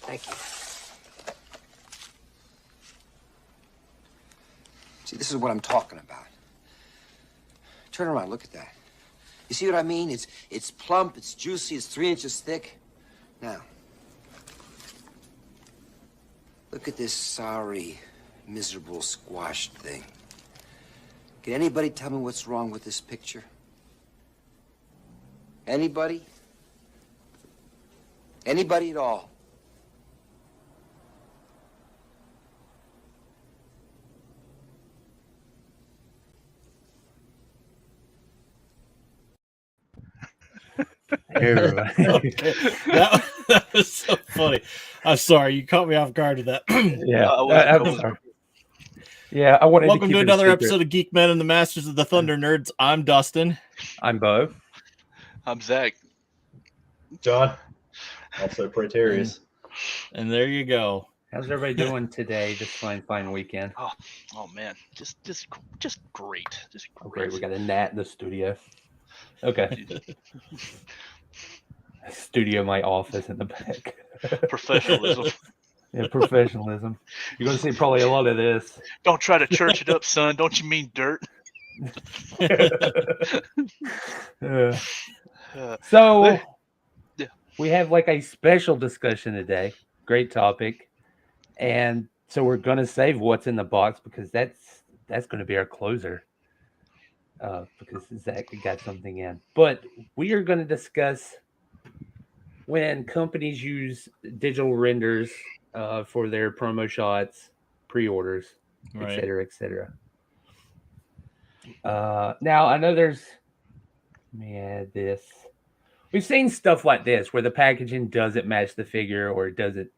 Thank you. See, this is what I'm talking about. Turn around, look at that. You see what I mean? It's plump, it's juicy, it's 3 inches thick. Now, look at this sorry, miserable, squashed thing. Can anybody tell me what's wrong with this picture? Anybody? Anybody at all? Okay. That was so funny. I'm sorry, you caught me off guard with that. Yeah, I'm sorry. Yeah, I wanted Welcome to to keep another it a secret. episode of Geek-Men and the Masters of the Thunder Nerds. I'm Dustin. I'm Bo. I'm Zach. John, also Praetorius. And there you go. How's everybody doing today? This fine weekend. Oh man, just great. Just Oh, great. great. We got a gnat in the studio. Okay. Studio, my office in the back. Professionalism. Yeah, professionalism. You're going to see probably a lot of this. Don't try to church it up, son. Don't you mean dirt? So Yeah. we have like a special discussion today. Great topic. And so we're going to save what's in the box because that's going to be our closer. Because Zach got something in. But we are going to discuss when companies use digital renders for their promo shots, pre-orders, Right. et cetera. Now, I know let me add this. We've seen stuff like this where the packaging doesn't match the figure or it doesn't,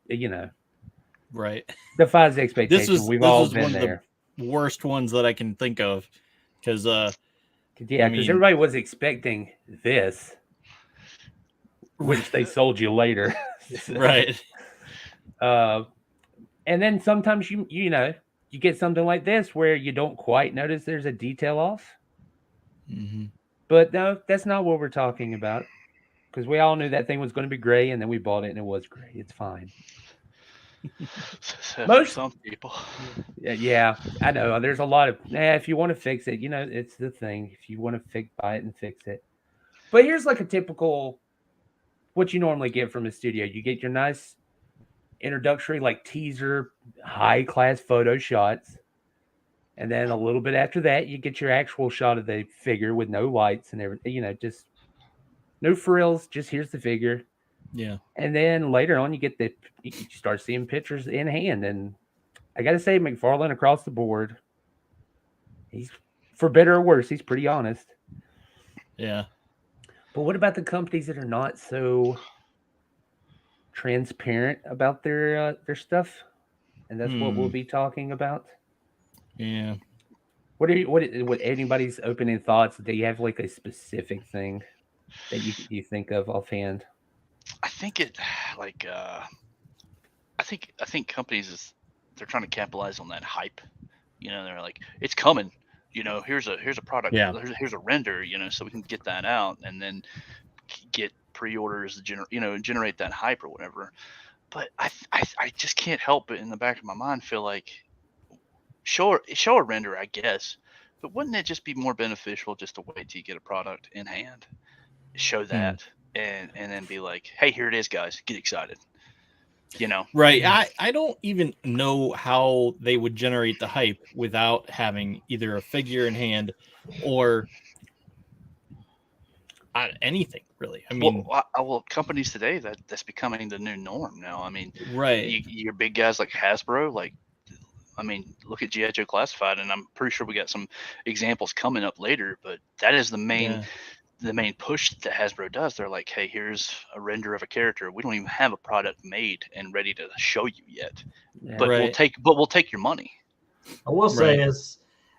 Right. defies expectation. We've all been one there. of the worst ones that I can think of because Because everybody was expecting this, which they sold you later. Right. And then sometimes you get something like this where you don't quite notice there's a detail off. Mm-hmm. But no, that's not what we're talking about. Because we all knew that thing was going to be gray, and then we bought it, and it was gray. It's fine. For some people. Yeah, I know. There's a lot of, if you want to fix it, it's the thing. If you want to buy it and fix it. But here's like a typical, what you normally get from a studio. You get your nice introductory, like teaser, high-class photo shots. And then a little bit after that, you get your actual shot of the figure with no lights and everything, just no frills, just here's the figure. Yeah. And then later on, you start seeing pictures in hand. And I got to say, McFarlane across the board, he's, for better or worse, he's pretty honest. Yeah. But what about the companies that are not so transparent about their stuff? And that's what we'll be talking about. Yeah. What anybody's opening thoughts? Do you have like a specific thing that you think of offhand? I think I think companies they're trying to capitalize on that hype. They're like, it's coming. Here's a product. Yeah. Here's a render. So we can get that out and then get pre-orders. Generate that hype or whatever. But I just can't help but in the back of my mind feel like show a render, I guess. But wouldn't it just be more beneficial just to wait till you get a product in hand, show that, and then be like, hey, here it is, guys, get excited. Right. I don't even know how they would generate the hype without having either a figure in hand or anything, really. I mean, well, companies today that's becoming the new norm now. I mean, right. Your big guys like Hasbro, look at G.I. Joe Classified, and I'm pretty sure we got some examples coming up later. But that is the main push that Hasbro does. They're like, hey, here's a render of a character. We don't even have a product made and ready to show you yet, but we'll take your money. I will say,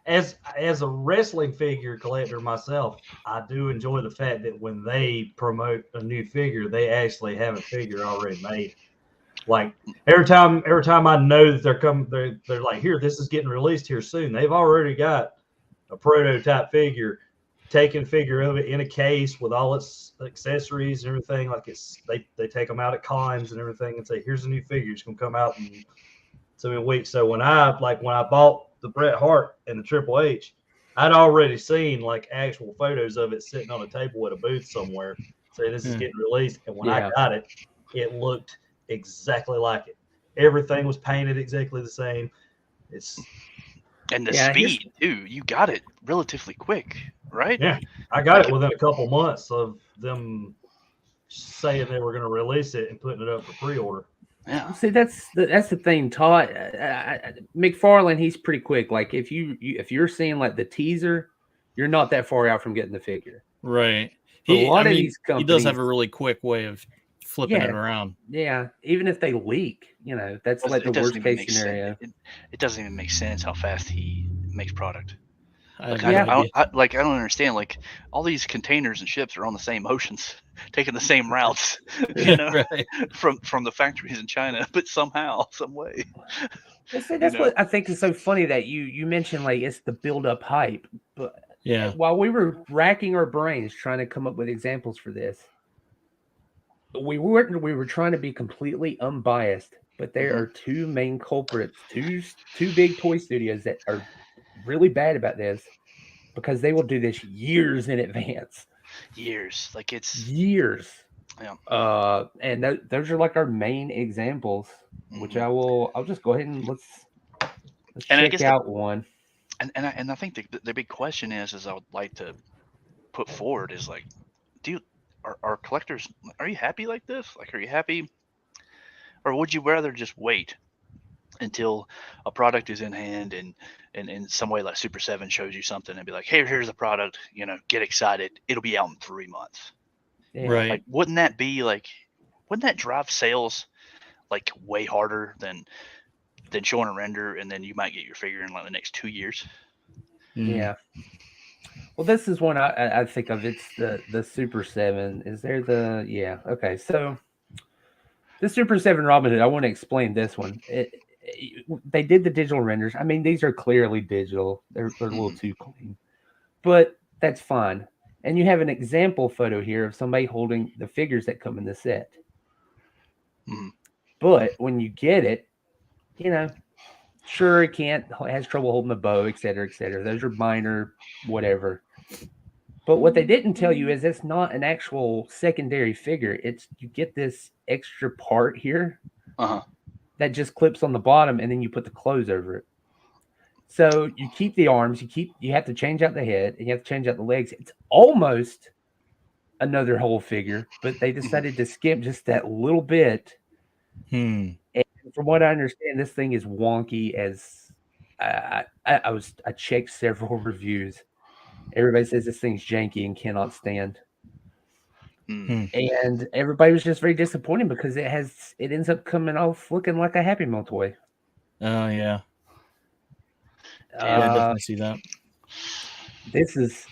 as a wrestling figure collector myself, I do enjoy the fact that when they promote a new figure, they actually have a figure already made. Like every time I know that they're like, here, this is getting released here soon. They've already got a prototype figure taking figure of it in a case with all its accessories and everything. Like they take them out at cons and everything and say, here's a new figure. It's gonna come out in so many weeks. So when I bought the Bret Hart and the Triple H, I'd already seen like actual photos of it sitting on a table at a booth somewhere saying this is getting released. And when I got it, it looked exactly like it. Everything was painted exactly the same. And the speed too. You got it relatively quick, right? Yeah, I got it within a couple months of them saying they were going to release it and putting it up for pre-order. Yeah. See, that's the thing, Todd. McFarlane, he's pretty quick. Like if you're seeing like the teaser, you're not that far out from getting the figure. Right. A lot of these companies, he does have a really quick way of flipping it around. Yeah, even if they leak, that's like the worst case scenario. It doesn't even make sense how fast he makes product. I don't understand. Like all these containers and ships are on the same oceans, taking the same routes, right. from the factories in China, but somehow, some way. See, that's what I think is so funny that you mentioned like it's the build up hype, but while we were racking our brains trying to come up with examples for this, we were trying to be completely unbiased, but there are two main culprits, two big toy studios that are really bad about this because they will do this years in advance. Years, like it's years. Yeah. And those are like our main examples, which I'll just go ahead and let's check out one. And I think the big question is I would like to put forward is like, are collectors, are you happy like this? Like, are you happy, or would you rather just wait until a product is in hand and in some way like Super 7 shows you something and be like, hey, here's the product, get excited, it'll be out in 3 months. Right. Like, wouldn't that drive sales like way harder than showing a render and then you might get your figure in like the next 2 years? Yeah. Well, this is one I think of. It's the Super 7. Is there okay. So the Super 7 Robin Hood, I want to explain this one. They did the digital renders. I mean, these are clearly digital. They're a little too clean. But that's fine. And you have an example photo here of somebody holding the figures that come in the set. But when you get it, sure, it has trouble holding the bow, et cetera, et cetera. Those are minor, whatever. But what they didn't tell you is it's not an actual secondary figure. You get this extra part here that just clips on the bottom, and then you put the clothes over it. So you keep the arms, you have to change out the head, and you have to change out the legs. It's almost another whole figure, but they decided to skip just that little bit. And from what I understand, this thing is wonky as I checked several reviews. Everybody says this thing's janky and cannot stand. And everybody was just very disappointed because it ends up coming off looking like a Happy Meal toy. Oh yeah. I definitely see that. This is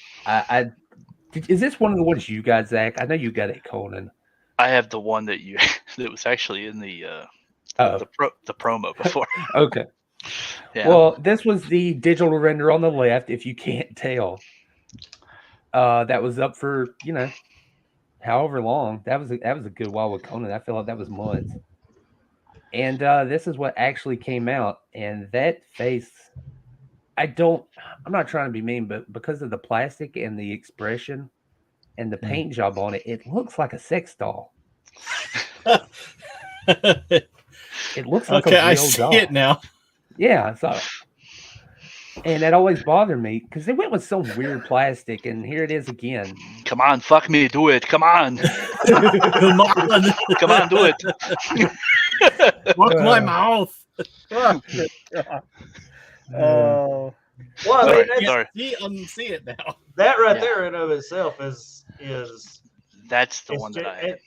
is this one of the ones you got, Zach? I know you got it, Conan. I have the one that was actually in the promo before. Okay. Yeah. Well, this was the digital render on the left, if you can't tell. That was up for, however long. That was a good while with Conan. I feel like that was months. And this is what actually came out. And that face, I'm not trying to be mean, but because of the plastic and the expression and the paint job on it, it looks like a sex doll. It looks like a real doll. I see it now. Yeah, so, and that always bothered me because they went with some weird plastic, and here it is again. Come on, fuck me, do it. Come on. Come on. Come on, do it. Fuck my mouth. Well, sorry. Unsee it now. That right there in of itself is that's the one that I have.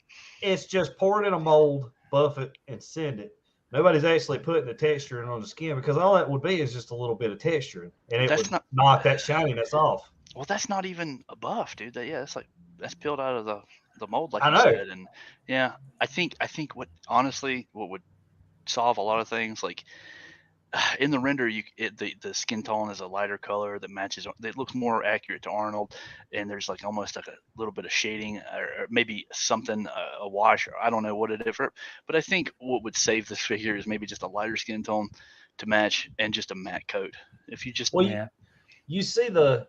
It's just pour it in a mold, buff it, and send it. Nobody's actually putting the texturing on the skin because all that would be is just a little bit of texturing, and it would knock that shininess off. Well, that's not even a buff, dude. That's peeled out of the mold, like I you know. said. And yeah, I think what would solve a lot of things, like in the render, the skin tone is a lighter color that matches. It looks more accurate to Arnold, and there's like almost like a little bit of shading, or maybe something, a wash. Or I don't know what it is, but I think what would save this figure is maybe just a lighter skin tone to match, and just a matte coat. If you just you see the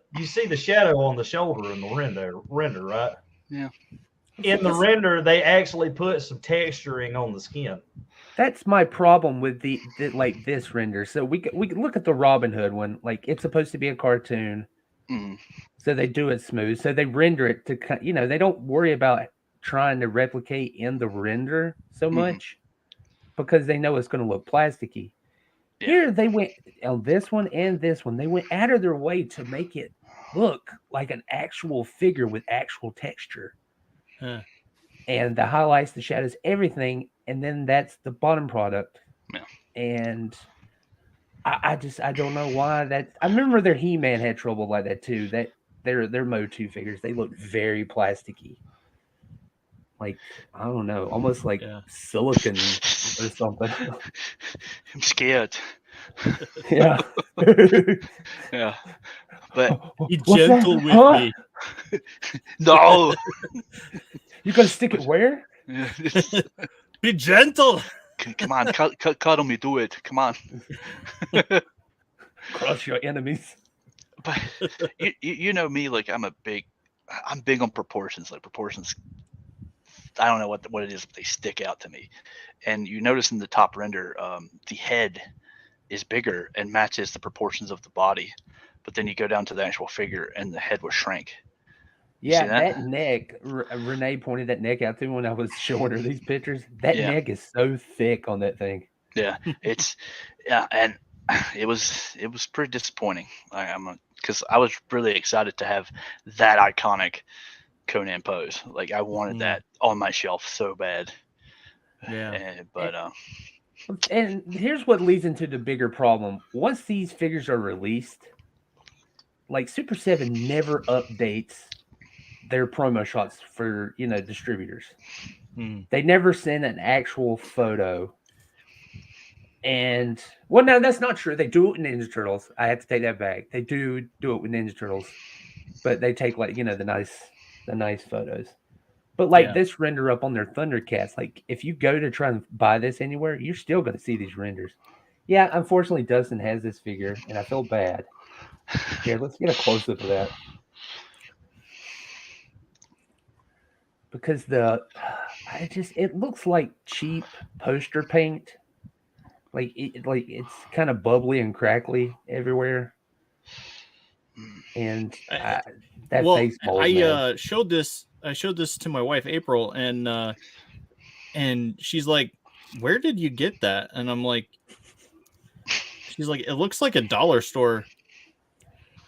shadow on the shoulder in the render, right? Yeah. In the render, they actually put some texturing on the skin. That's my problem with the like this render. So we look at the Robin Hood one. Like, it's supposed to be a cartoon, so they do it smooth. So they render it to, they don't worry about trying to replicate in the render so much because they know it's going to look plasticky. Yeah. Here they went on this one and this one. They went out of their way to make it look like an actual figure with actual texture. Huh. And the highlights, the shadows, everything, and then that's the bottom product. Yeah. And I don't know why that. I remember their He-Man had trouble like that too. That their Mo2 figures, they look very plasticky, like, I don't know, almost like silicon or something. I'm scared. Yeah. Yeah. But be gentle with me. No. You gonna stick it where? Be gentle. Come on, cuddle me, do it. Come on. Crush your enemies. But you know me, like I'm big on proportions. Like proportions, I don't know what it is, but they stick out to me. And you notice in the top render, the head is bigger and matches the proportions of the body. But then you go down to the actual figure, and the head was shrank. Yeah, that neck, Renee pointed that neck out to me when I was showing her these pictures. That neck is so thick on that thing. Yeah, and it was pretty disappointing. Because I was really excited to have that iconic Conan pose. Like, I wanted that on my shelf so bad. Yeah, and here's what leads into the bigger problem. Once these figures are released, like, Super 7 never updates their promo shots for, distributors. They never send an actual photo. And, well, no, that's not true. They do it in Ninja Turtles. I have to take that back. They do it with Ninja Turtles, but they take, like, the nice photos. But, like, this render up on their Thundercats, like, if you go to try and buy this anywhere, you're still going to see these renders. Yeah, unfortunately, Dustin has this figure, and I feel bad. Here, let's get a close-up of that. Because it looks like cheap poster paint. Like, it's kind of bubbly and crackly everywhere. And that face mold. I showed this to my wife April, and she's like, "Where did you get that?" And I'm like, she's like, "It looks like a dollar store.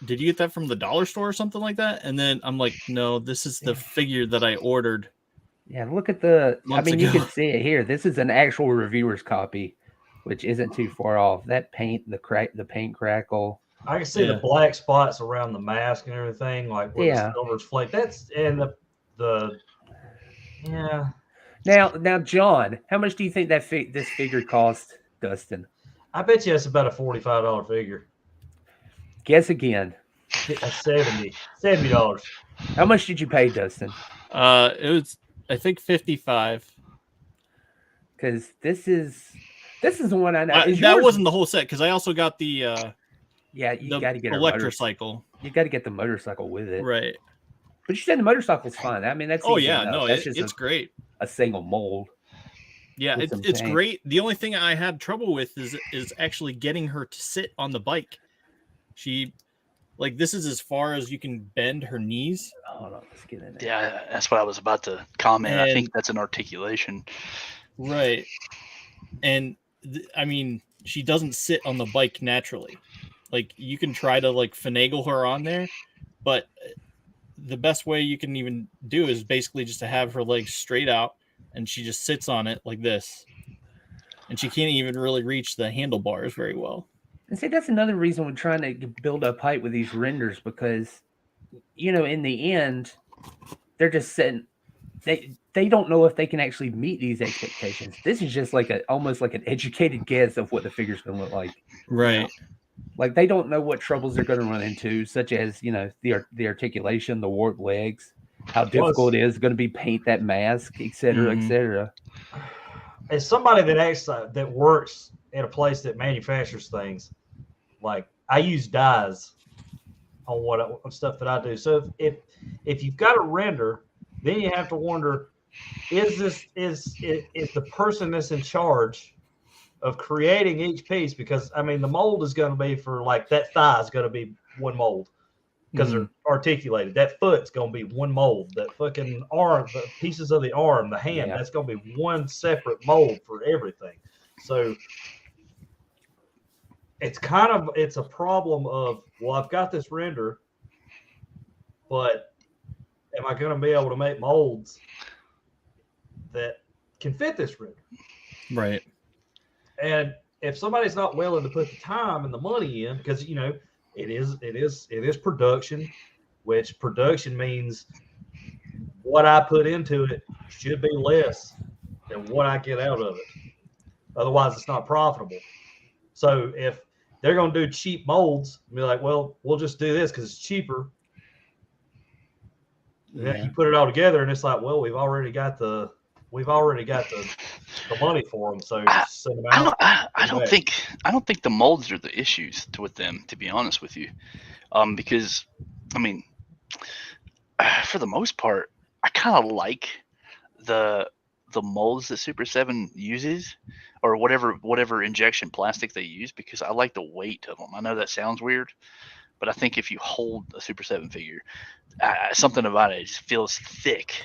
Did you get that from the dollar store or something like that?" And then I'm like, "No, this is the figure that I ordered." Yeah, look at you can see it here. This is an actual reviewer's copy, which isn't too far off. That paint, the paint crackle. I can see the black spots around the mask and everything, like where the silver's flake. Now, John, how much do you think that this figure cost, Dustin? I bet you it's about a $45 figure. Guess again. $70. How much did you pay, Dustin? It was, I think, 55. Because this is the one I know. That wasn't the whole set, because I also got the you got to get electrocycle. You got to get the motorcycle with it, right? But you said the motorcycle's fine. I mean, that's it's great. A single mold. Yeah, it's great. The only thing I had trouble with is actually getting her to sit on the bike. She, like, this is as far as you can bend her knees. Hold on, let's get in there. Yeah, that's what I was about to comment. I think that's an articulation. Right. And I mean, she doesn't sit on the bike naturally. Like, you can try to, like, finagle her on there, but the best way you can even do is basically just to have her legs straight out, and she just sits on it like this. And she can't even really reach the handlebars very well. And see, that's another reason we're trying to build up height with these renders, because, in the end, they're just sitting. they don't know if they can actually meet these expectations. This is just like almost like an educated guess of what the figure's going to look like. Right. Like they don't know what troubles they're going to run into, such as the articulation, the warped legs, how difficult it is going to be paint that mask, etc., etc. As somebody that works at a place that manufactures things, like I use dyes on stuff that I do. So if you've got a render, then you have to wonder, is the person that's in charge of creating each piece? Because I mean, the mold is going to be for like that thigh is going to be one mold because they're articulated. That foot's going to be one mold. That fucking arm, the pieces of the arm, the hand, that's going to be one separate mold for everything. So it's a problem of, well, I've got this render, but am I going to be able to make molds that can fit this render? Right. And if somebody's not willing to put the time and the money in, because you know it is production, which production means what I put into it should be less than what I get out of it. Otherwise, it's not profitable. So if they're going to do cheap molds, be like, well, we'll just do this because it's cheaper. Then you put it all together, and it's like, well, we've already got the money for them. So just send them out. I don't think the molds are the issues with them, to be honest with you, because I mean, for the most part, I kind of like the molds that Super 7 uses, or whatever injection plastic they use, because I like the weight of them. I know that sounds weird, but I think if you hold a Super 7 figure, something about it just feels thick.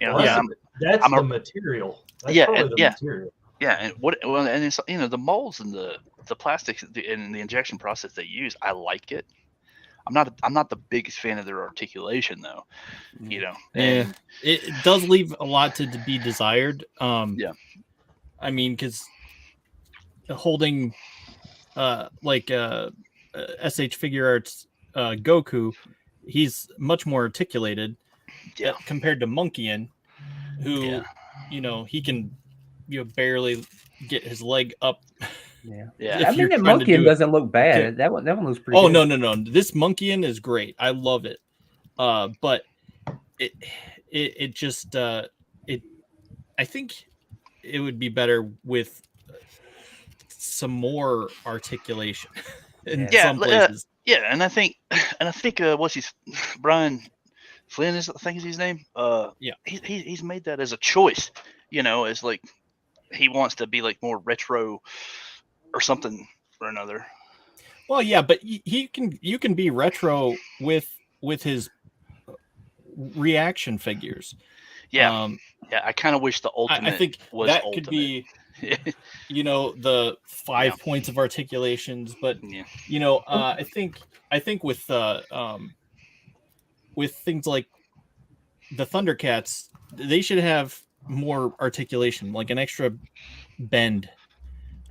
You know, well, that's the material. That's material. Yeah, and it's, you know, the molds and the plastics and the injection process they use, I like it. I'm not the biggest fan of their articulation though, you know. And it does leave a lot to be desired. Yeah, I mean, because holding SH Figure Arts Goku, he's much more articulated compared to Monkeyin, who you know, he can barely get his leg up. Yeah. I mean, that Monkeyin doesn't look bad. That one looks pretty good. No. This Monkeyin is great. I love it. But it just I think it would be better with some more articulation in some places. And I think what's his Brian Flynn I think is his name. He's made that as a choice, you know, as like he wants to be like more retro or something or another. Well, yeah, but you can be retro with his reaction figures. Yeah, I kind of wish the ultimate. I think was that ultimate. Could be, you know, the 5 points of articulations, but you know, I think with things like the Thundercats, they should have more articulation, like an extra bend.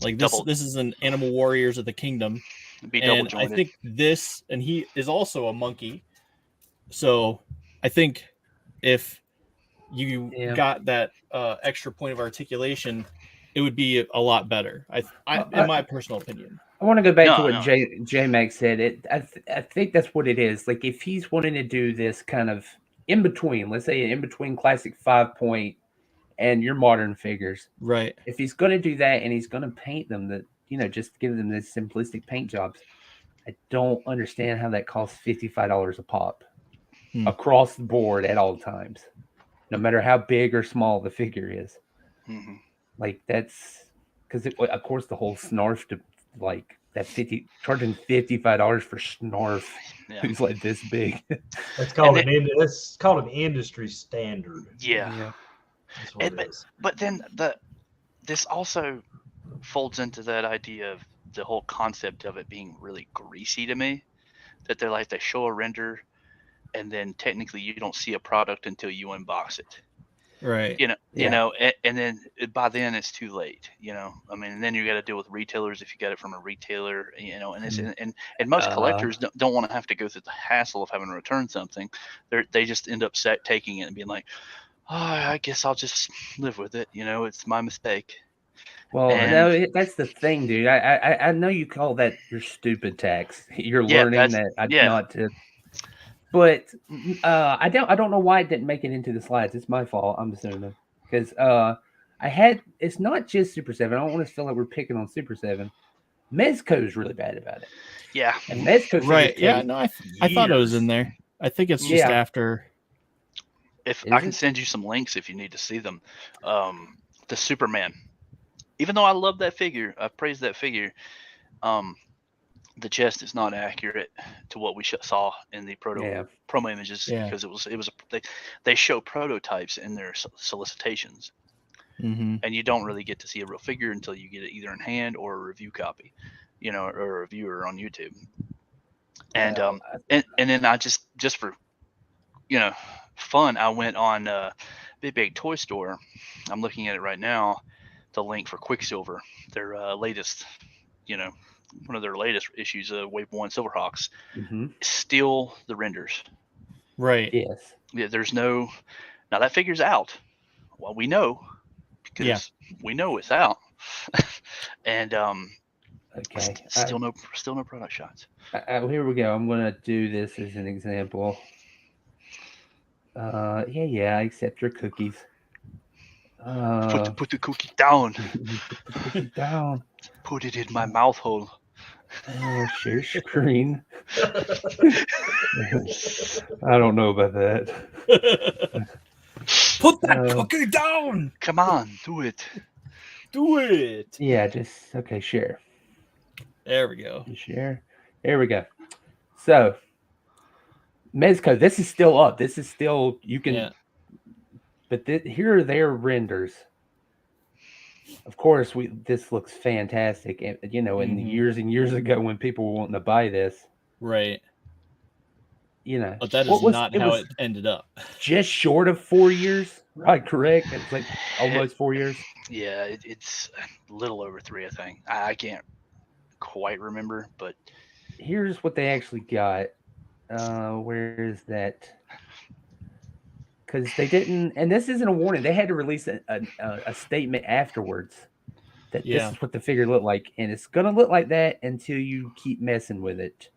Like this is an Animal Warriors of the Kingdom, and I think this, and he is also a monkey, so I think if you got that extra point of articulation, it would be a lot better. In my personal opinion. I want to go back to what J Mag said. I think that's what it is. Like if he's wanting to do this kind of in between, let's say in between classic 5-point and your modern figures, right? If he's going to do that and he's going to paint them, that, you know, just give them this simplistic paint jobs, I don't understand how that costs $55 a pop across the board at all times, no matter how big or small the figure is. Like that's because of course the whole Snarf to like that charging $55 for Snarf, who's like this big. That's called an industry standard. Yeah. But then this also folds into that idea of the whole concept of it being really greasy to me, that they're like, they show a render and then technically you don't see a product until you unbox it. Right. You know, and then by then it's too late, you know. I mean, and then you got to deal with retailers if you got it from a retailer, you know, and it's and most collectors don't want to have to go through the hassle of having to return something. They just end up taking it and being like, I guess I'll just live with it. It's my mistake. Well, And no, that's the thing, dude. I know you call that your stupid tax. You're yeah, learning that yeah. not to. But I don't know why it didn't make it into the slides. It's my fault. I'm assuming because it's not just Super 7. I don't want to feel like we're picking on Super 7. Mezco's really bad about it. Yeah. And Mezco Right. Yeah. No, I thought it was in years. there. I think it's just after. If Is I can it? send you some links if you need to see them. The Superman. Even though I love that figure, I praise that figure. The chest is not accurate to what we saw in the promo images because they show prototypes in their solicitations, and you don't really get to see a real figure until you get it either in hand or a review copy, or a reviewer on YouTube. And and then I just for fun, I went on Big Toy Store. I'm looking at it right now. The link for Quicksilver, their latest, one of their latest issues of Wave 1 Silverhawks, still the renders. Right. Yes. Yeah, there's no. Now that figure's out. Well, we know because we know it's out. And okay. Still no product shots. Here we go. I'm gonna do this as an example. I accept your cookies. Put the cookie down. Put the cookie down. Put it in my mouth hole. Share screen. I don't know about that. Put that cookie down. Come on, do it. Do it. Yeah, okay, share. There we go. Share. There we go. So, Mezco, this is still up. This is still, you can, but here are their renders. Of course, this looks fantastic. And, in years and years ago when people were wanting to buy this. Right. But that is how it ended up. Just short of 4 years, right? Correct? It's like almost 4 years. Yeah, it's a little over 3, I think. I can't quite remember, but here's what they actually got. Where is that? Because they didn't, and this isn't a warning. They had to release a statement afterwards that this is what the figure looked like, and it's gonna look like that until you keep messing with it.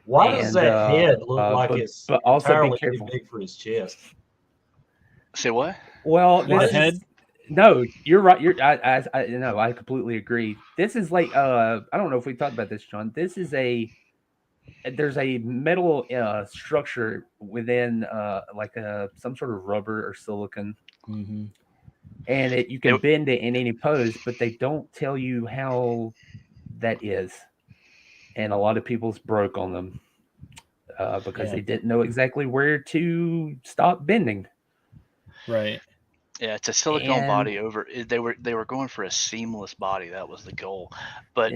Why does that head look like it's entirely too big for his chest? Say what? Well, the head. No, you're right. I completely agree. This is like I don't know if we talked about this, John. This is there's a metal structure within like some sort of rubber or silicon, and you can bend it in any pose, but they don't tell you how that is, and a lot of people's broke on them because they didn't know exactly where to stop bending. Right. Yeah, it's a silicone body over. They were going for a seamless body. That was the goal. But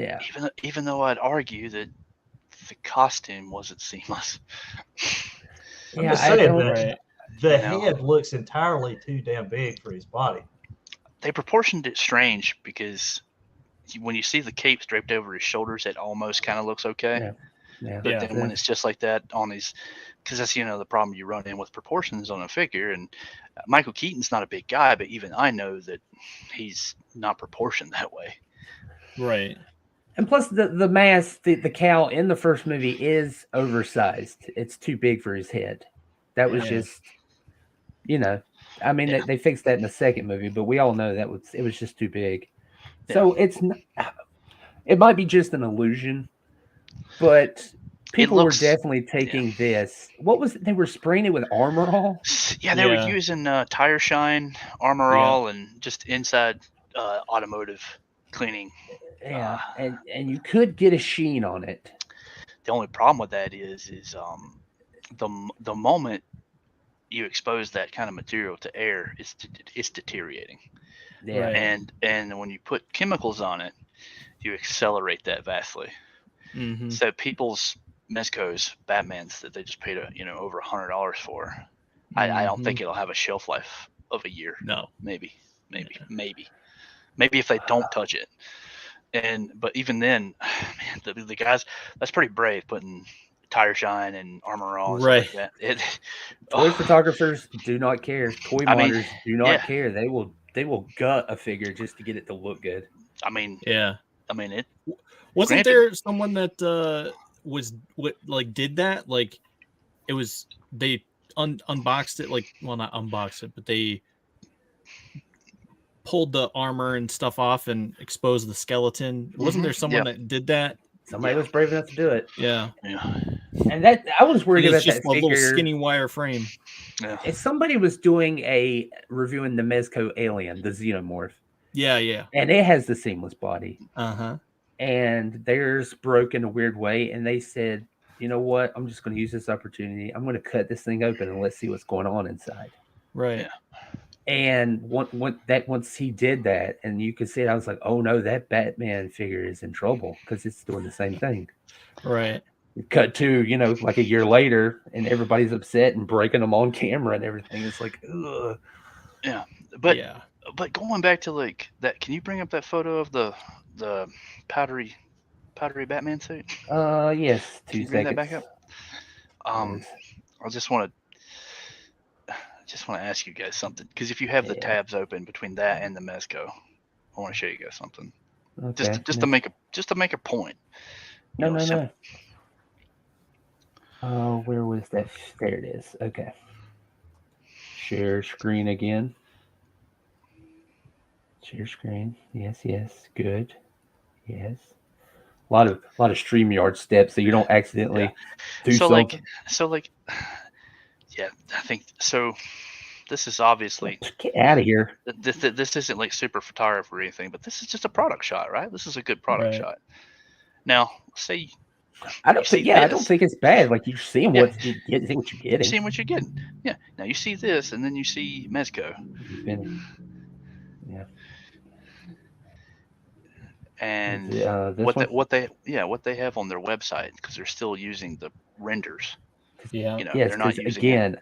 even though I'd argue that the costume wasn't seamless. I'm just saying that the head looks entirely too damn big for his body. They proportioned it strange because when you see the cape draped over his shoulders, it almost kind of looks okay. But then when it's just like that on his, because that's the problem you run in with proportions on a figure. And Michael Keaton's not a big guy, but even I know that he's not proportioned that way. Right. And plus the mask, the cowl in the first movie is oversized. It's too big for his head. That was just, I mean, they fixed that in the second movie, but we all know it was just too big. Yeah. So it might be just an illusion, but people were definitely taking this. What was it? They were spraying it with Armor All? Yeah, they were using Tire Shine, Armor All, and just inside automotive cleaning. Yeah, and you could get a sheen on it. The only problem with that is the moment you expose that kind of material to air, it's deteriorating. Yeah, and when you put chemicals on it, you accelerate that vastly. So people's Mezco's, Batman's that they just paid over $100 for, I don't think it'll have a shelf life of a year. No, maybe if they don't touch it. But even then, man, the guys, that's pretty brave putting Tire Shine and Armor All and Right. stuff like that. Toy photographers do not care. Toy I mean, modders do not yeah. care. They will gut a figure just to get it to look good. I mean, Yeah. it Wasn't granted- there someone that was like did that? Like it was they unboxed it, like, well, not unboxed it, but they pulled the armor and stuff off and exposed the skeleton. Wasn't there someone that did that? Somebody was brave enough to do it. Yeah. And that I was worried And about it's just that a little figure. skinny wire frame. Yeah. If somebody was doing a reviewing the Mezco alien, the xenomorph, Yeah. and it has the seamless body, Uh-huh. and theirs broke in a weird way, and they said, you know what, I'm just going to use this opportunity. I'm going to cut this thing open and let's see what's going on inside. Right. Yeah. And once he did that, and you could see it, I was like, oh no, that Batman figure is in trouble because it's doing the same thing. Right. Cut to, like a year later, and everybody's upset and breaking them on camera and everything. It's like, ugh. Yeah. But yeah. But going back to like that, can you bring up that photo of the powdery Batman suit? Yes. Can 2 you bring that seconds. back up? I just want to ask you guys something, because if you have the tabs open between that and the Mezco, I want to show you guys something. Okay. Just to make a point. No. Oh, where was that? There it is. Okay. Share screen again. Share screen. Yes. Good. Yes. A lot of StreamYard steps so you don't accidentally do something. Yeah, I think so. This is obviously Get out of here. This isn't like super photography or anything, but this is just a product shot, right? This is a good product shot. Now, say I don't think it's bad. Like you're seeing what you're getting. You're seeing what you're getting. Yeah. Now you see this, and then you see Mezco. Yeah. And what they have on their website, because they're still using the renders. Yeah. They're not using again.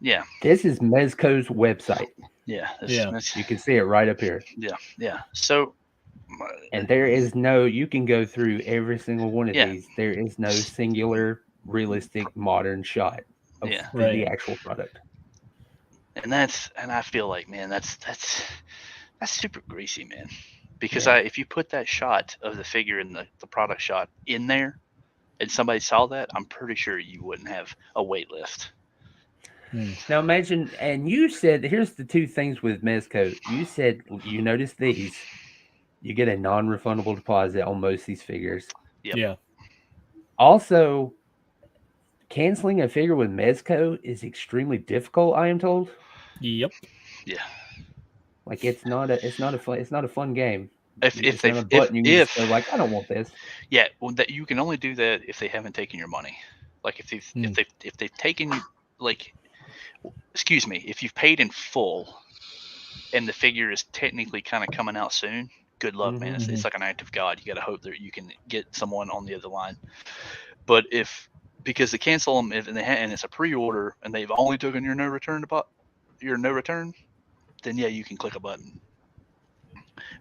Yeah. This is Mezco's website. Yeah. You can see it right up here. Yeah. So. And there is no. You can go through every single one of these. There is no singular, realistic, modern shot of the actual product. And I feel like, man, that's super greasy, man. Because if you put that shot of the figure in the product shot in there, and somebody saw that, I'm pretty sure you wouldn't have a wait list. Now imagine, and you said, here's the two things with Mezco. You said you notice these. You get a non-refundable deposit on most of these figures. Yep. Yeah. Also, canceling a figure with Mezco is extremely difficult, I am told. Yep. Yeah. Like it's not a fun game. If they go like, I don't want this. Yeah, well, that you can only do that if they haven't taken your money. Like if they've taken you, like, excuse me, if you've paid in full and the figure is technically kind of coming out soon, good luck, man. It's like an act of God. You got to hope that you can get someone on the other line. But because they cancel them and it's a pre-order and they've only taken your no return, then yeah, you can click a button.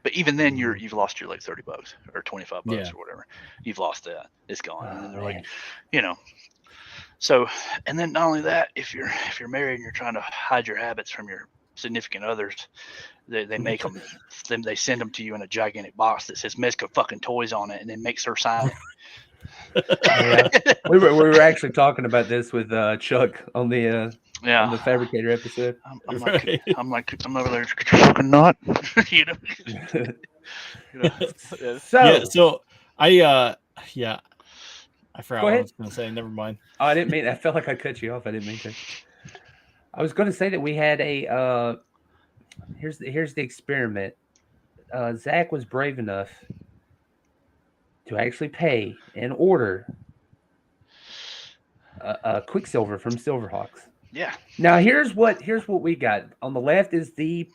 But even then, you've lost your like $30 or $25 or whatever. You've lost that. It's gone. And then they're like, So, and then not only that, if you're married and you're trying to hide your habits from your significant others, they make them. They send them to you in a gigantic box that says Mezco fucking toys on it, and then makes her sign it. We were actually talking about this with Chuck on the Fabricator episode. I'm over there, fucking not. So I forgot what I was gonna say. Never mind. Oh, I didn't mean. I felt like I cut you off. I didn't mean to. I was going to say that we had a. Here's the experiment. Zach was brave enough to actually pay and order a Quicksilver from Silverhawks. Yeah. Now here's what we got. On the left is the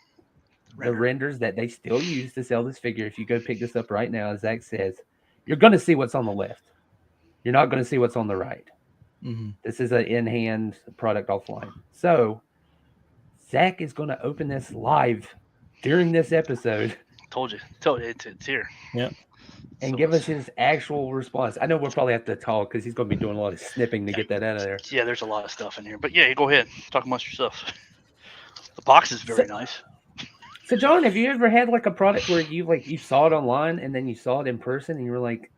renders that they still use to sell this figure. If you go pick this up right now, as Zach says, you're going to see what's on the left. You're not going to see what's on the right. Mm-hmm. This is an in-hand product offline. So Zach is going to open this live during this episode. Told you, it's here. Yeah. and So give us his actual response. I know we'll probably have to talk because he's going to be doing a lot of snipping to get that out of there. Yeah, there's a lot of stuff in here. But yeah, go ahead. Talk amongst yourself. The box is very nice. So, John, have you ever had like a product where you saw it online and then you saw it in person and you were like,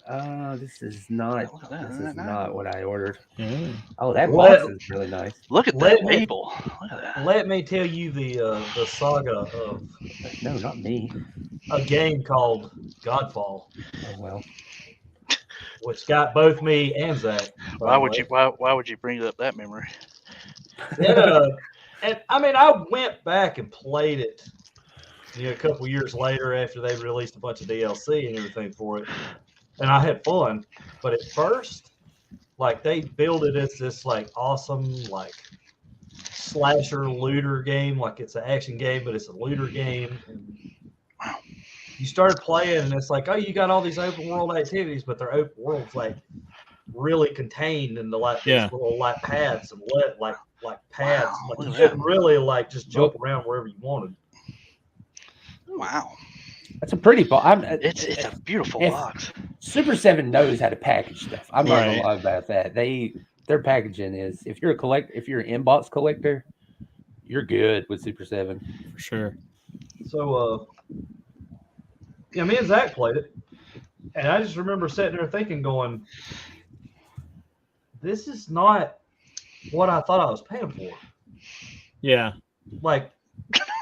this is not what I ordered. Yeah. Oh, that box is really nice. Look at that label. Look at that. Let me tell you the saga of no, not me. A game called Godfall. Oh well. Which got both me and Zach. Why would you bring up that memory? And I mean, I went back and played it, a couple years later after they released a bunch of DLC and everything for it, and I had fun. But at first, like they build it as this like awesome like slasher looter game, like it's an action game, but it's a looter game. And you started playing, and it's like, oh, you got all these open world activities, but they're open worlds like really contained in the these little like paths and like paths. Like you couldn't really like just jump around wherever you wanted. Wow. That's a pretty box. It's a beautiful box. Super7 knows how to package stuff. I'm not gonna lie about that. Their packaging is if you're an inbox collector, you're good with Super7 for sure. So me and Zach played it, and I just remember sitting there thinking, going, "This is not what I thought I was paying for." Yeah, like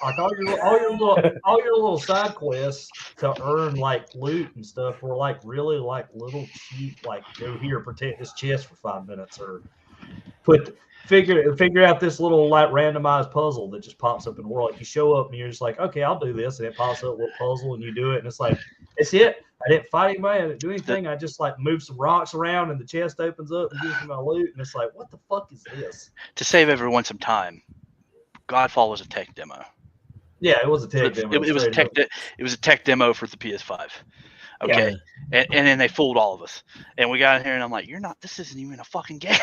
all your little side quests to earn like loot and stuff were like really like little cheap, like go here, protect this chest for 5 minutes, or figure out this little like randomized puzzle that just pops up in the world. Like you show up and you're just like, okay, I'll do this, and it pops up a little puzzle and you do it, and it's like, it's it. I didn't fight anybody, I didn't do anything. I just like moved some rocks around and the chest opens up and gives me my loot, and it's like, what the fuck is this? To save everyone some time, Godfall was a tech demo. Yeah, it was a tech demo. It was a tech demo for the PS5. Okay, and then they fooled all of us, and we got in here, and I'm like, this isn't even a fucking game.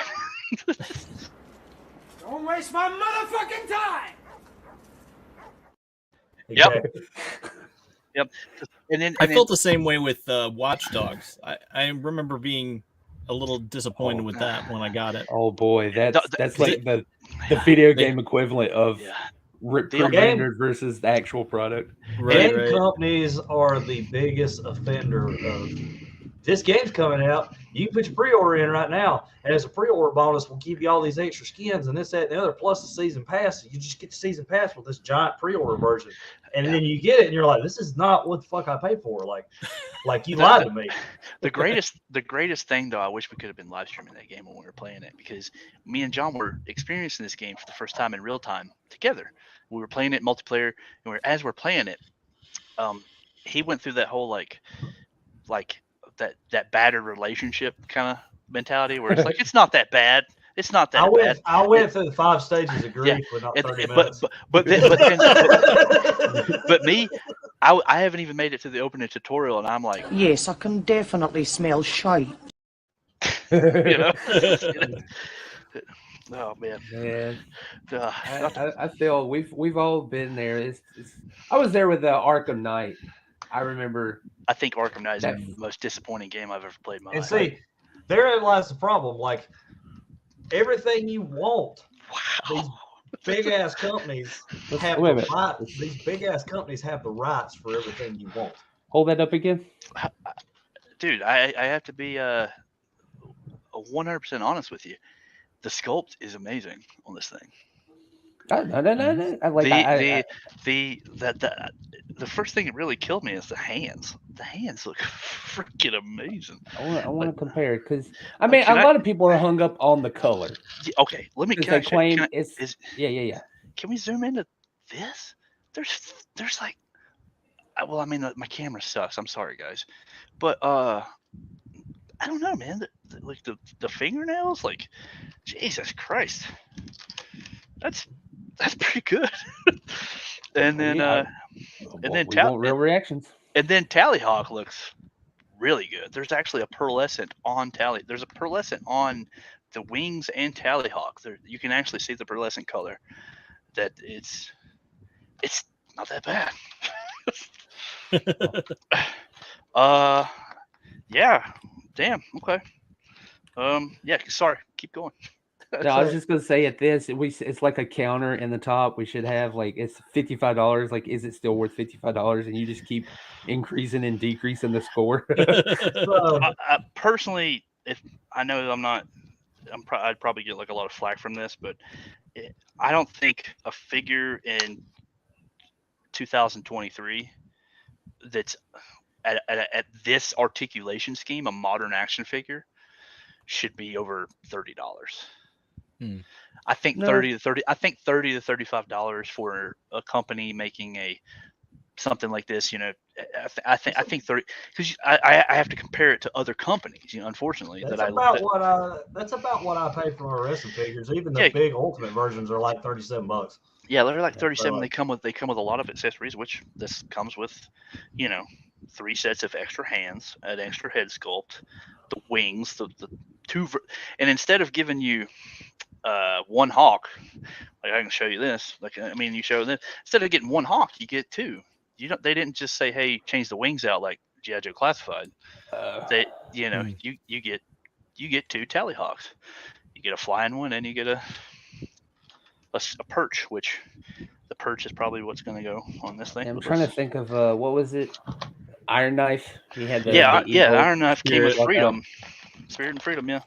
Don't waste my motherfucking time. Yep. And then I felt the same way with Watch Dogs. I remember being a little disappointed with that when I got it. Oh boy, that's like the video game equivalent of pre-rendered versus the actual product. Game companies are the biggest offender of this game's coming out. You can put your pre-order in right now, and as a pre-order bonus, we'll give you all these extra skins and this, that, and the other, plus the season pass. You just get the season pass with this giant pre-order version, and then you get it, and you're like, "This is not what the fuck I paid for." Like you lied to me. The greatest thing, though, I wish we could have been live streaming that game when we were playing it, because me and John were experiencing this game for the first time in real time together. We were playing it multiplayer, and as we're playing it, he went through that whole like that battered relationship kind of mentality where it's like, it's not that bad. It's not that bad. I went through the 5 stages of grief with not 30 minutes. But me, I haven't even made it to the opening tutorial, and I'm like, yes, I can definitely smell shite. Oh man. I feel we've all been there. I was there with the Arkham Knight. I remember. I think Arkham Knight is the most disappointing game I've ever played in my life. And see, therein lies the problem. Like everything you want, these big ass companies have the rights. These big ass companies have the rights for everything you want. Hold that up again, dude. I have to be 100% honest with you. The sculpt is amazing on this thing. No. The first thing that really killed me is the hands. The hands look freaking amazing. I want to compare it because a lot of people are hung up on the color. Okay, let me. Can we zoom into this? There's like, well, I mean, my camera sucks. I'm sorry, guys, but I don't know, man. The fingernails, like, Jesus Christ, that's pretty good. And then real reactions. And then Tallyhawk looks really good. There's actually a pearlescent on Tally. There's a pearlescent on the wings and Tallyhawk. You can actually see the pearlescent color. That it's not that bad. Yeah. Damn. Okay. Yeah. Sorry. Keep going. No, I was just gonna say it's like a counter in the top. We should have like it's $55. Like, is it still worth $55? And you just keep increasing and decreasing the score. So, I personally, if I know I'm not, I'd probably get like a lot of flack from this, but I don't think a figure in 2023 that's at this articulation scheme, a modern action figure, should be over $30. I think No. 30 to 30. I think $30 to $35 for a company making something like this. I think 30, because I have to compare it to other companies. Unfortunately, that's about what I pay for my wrestling figures. Even the big ultimate versions are like $37. Yeah, they're like 37. So, They come with a lot of accessories, which this comes with, 3 sets of extra hands, an extra head sculpt, the wings, the two, and instead of giving you one hawk, like I can show you this. You show this. Instead of getting one hawk, you get 2. They didn't just say, "Hey, change the wings out," like G.I. Joe Classified. You get 2 tally hawks. You get a flying one, and you get a perch, which the perch is probably what's going to go on this thing. I'm trying to think of what was it? Iron Knife. He had the Iron Knife came with freedom, spirit and freedom. Yeah.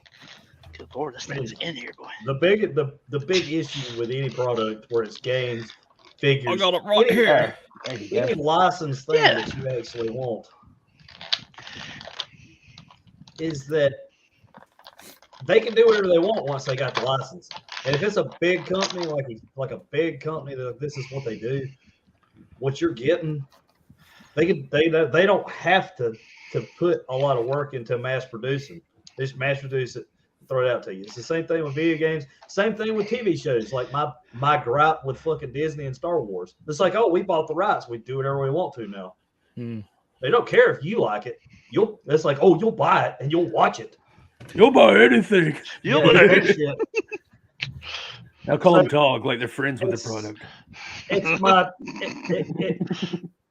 Good Lord, this thing's in here, boy. The big issue with any product where it's games, figures, I got it right here. Any licensed thing that you actually want is that they can do whatever they want once they got the license. And if it's a big company, like a big company that this is what they do, what you're getting, they don't have to put a lot of work into mass producing. They just mass produce it, throw it out to you. It's the same thing with video games. Same thing with TV shows. Like my gripe with fucking Disney and Star Wars. It's like, oh, we bought the rights. We do whatever we want to now. They don't care if you like it. It's like, oh, you'll buy it and you'll watch it. You'll buy anything. You'll buy anything. Now call them dog like they're friends with the product.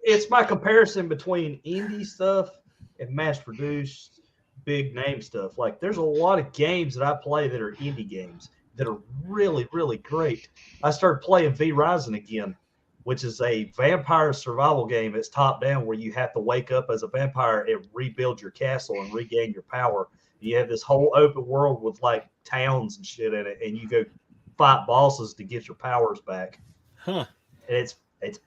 It's my comparison between indie stuff and mass produced big name stuff. Like, there's a lot of games that I play that are indie games that are really, really great. I started playing V Rising again, which is a vampire survival game. It's top down where you have to wake up as a vampire and rebuild your castle and regain your power. You have this whole open world with like towns and shit in it, and you go fight bosses to get your powers back. And it's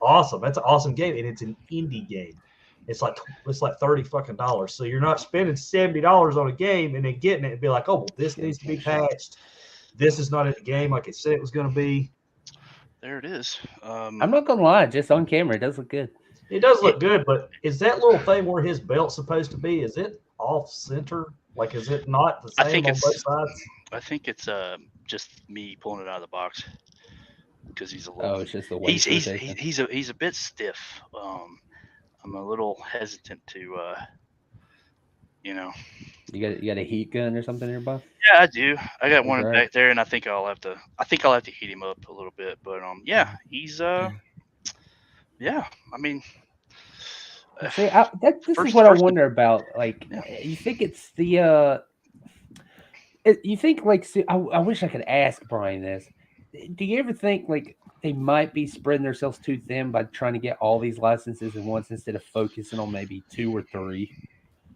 awesome. That's an awesome game, and it's an indie game. It's like $30 fucking dollars. So you're not spending $70 on a game and then getting it and be like, oh, well, this needs to be patched. This is not in the game like it said it was going to be. There it is. I'm not gonna lie, just on camera, it does look good. It does look good, but is that little thing where his belt's supposed to be? Is it off center? Like, is it not the same on both sides? I think it's just me pulling it out of the box because he's a little. Oh, it's just the way he's a bit stiff. I'm a little hesitant to, You got a heat gun or something here, Buff? Yeah, I do. I got one back there, and I think I'll have to heat him up a little bit. But yeah, he's yeah. I mean. See, this is what I wonder about. Like, you think it's the you think like I wish I could ask Brian this. Do you ever think like they might be spreading themselves too thin by trying to get all these licenses at once instead of focusing on maybe 2 or 3?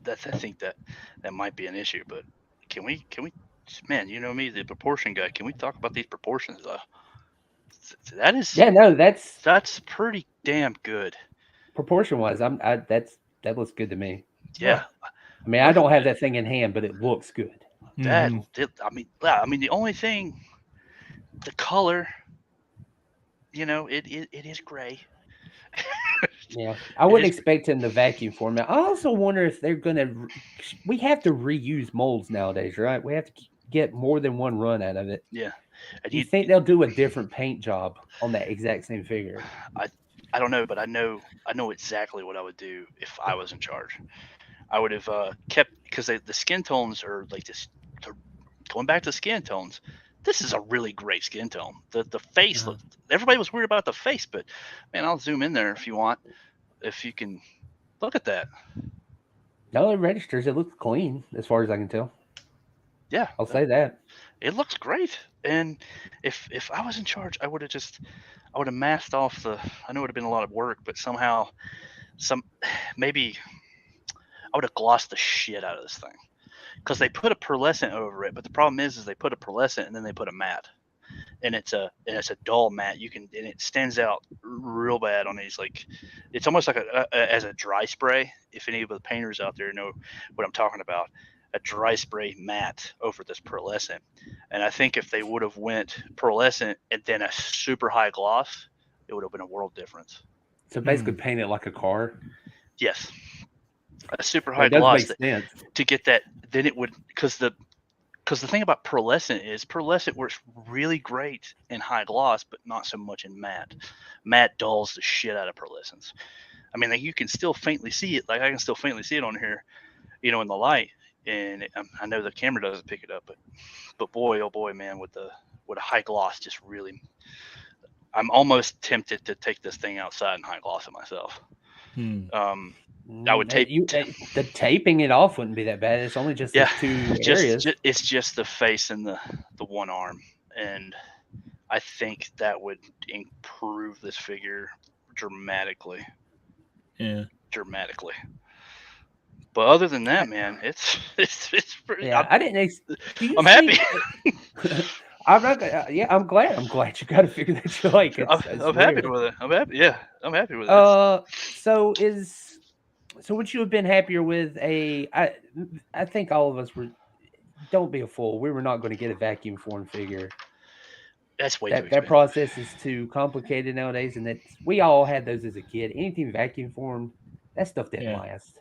I think that might be an issue. But can we? Man, you know me, the proportion guy. Can we talk about these proportions? That is. Yeah, no, that's pretty damn good. Proportion wise, that looks good to me. Yeah, I mean, I don't have that thing in hand, but it looks good. I mean, the only thing, the color, it is gray. Yeah, I wouldn't expect him to vacuum format. I also wonder if they're gonna. We have to reuse molds nowadays, right? We have to get more than one run out of it. Yeah. Do you think they'll do a different paint job on that exact same figure? I don't know, but I know exactly what I would do if I was in charge. I would have kept, because the skin tones are like this. Going back to skin tones, this is a really great skin tone. The face, everybody was weird about the face, but man, I'll zoom in there if you want. If you can look at that. No, it registers. It looks clean as far as I can tell. Yeah, I'll say that. it looks great. And if I was in charge, I would have masked off the. I know it would have been a lot of work, but somehow some maybe I would have glossed the shit out of this thing because they put a pearlescent over it. But the problem is they put a pearlescent and then they put a matte, and it's a dull matte. You can and it stands out real bad on these. Like it's almost like as a dry spray. If any of the painters out there know what I'm talking about, a dry spray matte over this pearlescent. And I think if they would have went pearlescent and then a super high gloss, it would have been a world difference. So basically, paint it like a car. Yes, a super high That does gloss make sense. to get that. Then it would because the thing about pearlescent works really great in high gloss, but not so much in matte. Matte dulls the shit out of pearlescents. I mean, like you can still faintly see it. Like I can still faintly see it on here, in the light. And I know the camera doesn't pick it up, but boy, oh boy, man, with a high gloss, just really, I'm almost tempted to take this thing outside and high gloss it myself. I would tape the taping it off wouldn't be that bad. It's only just those two areas. It's just the face and the one arm, and I think that would improve this figure dramatically. Yeah, dramatically. But other than that, man, it's pretty. Yeah, I didn't. I'm happy. I'm not. Yeah, I'm glad. I'm glad you got a figure that you like. I'm happy with it. I'm happy. Yeah, I'm happy with it. So would you have been happier with a? I think all of us were. Don't be a fool. We were not going to get a vacuum form figure. That's way too expensive. That process is too complicated nowadays, and that we all had those as a kid. Anything vacuum formed, that stuff didn't last.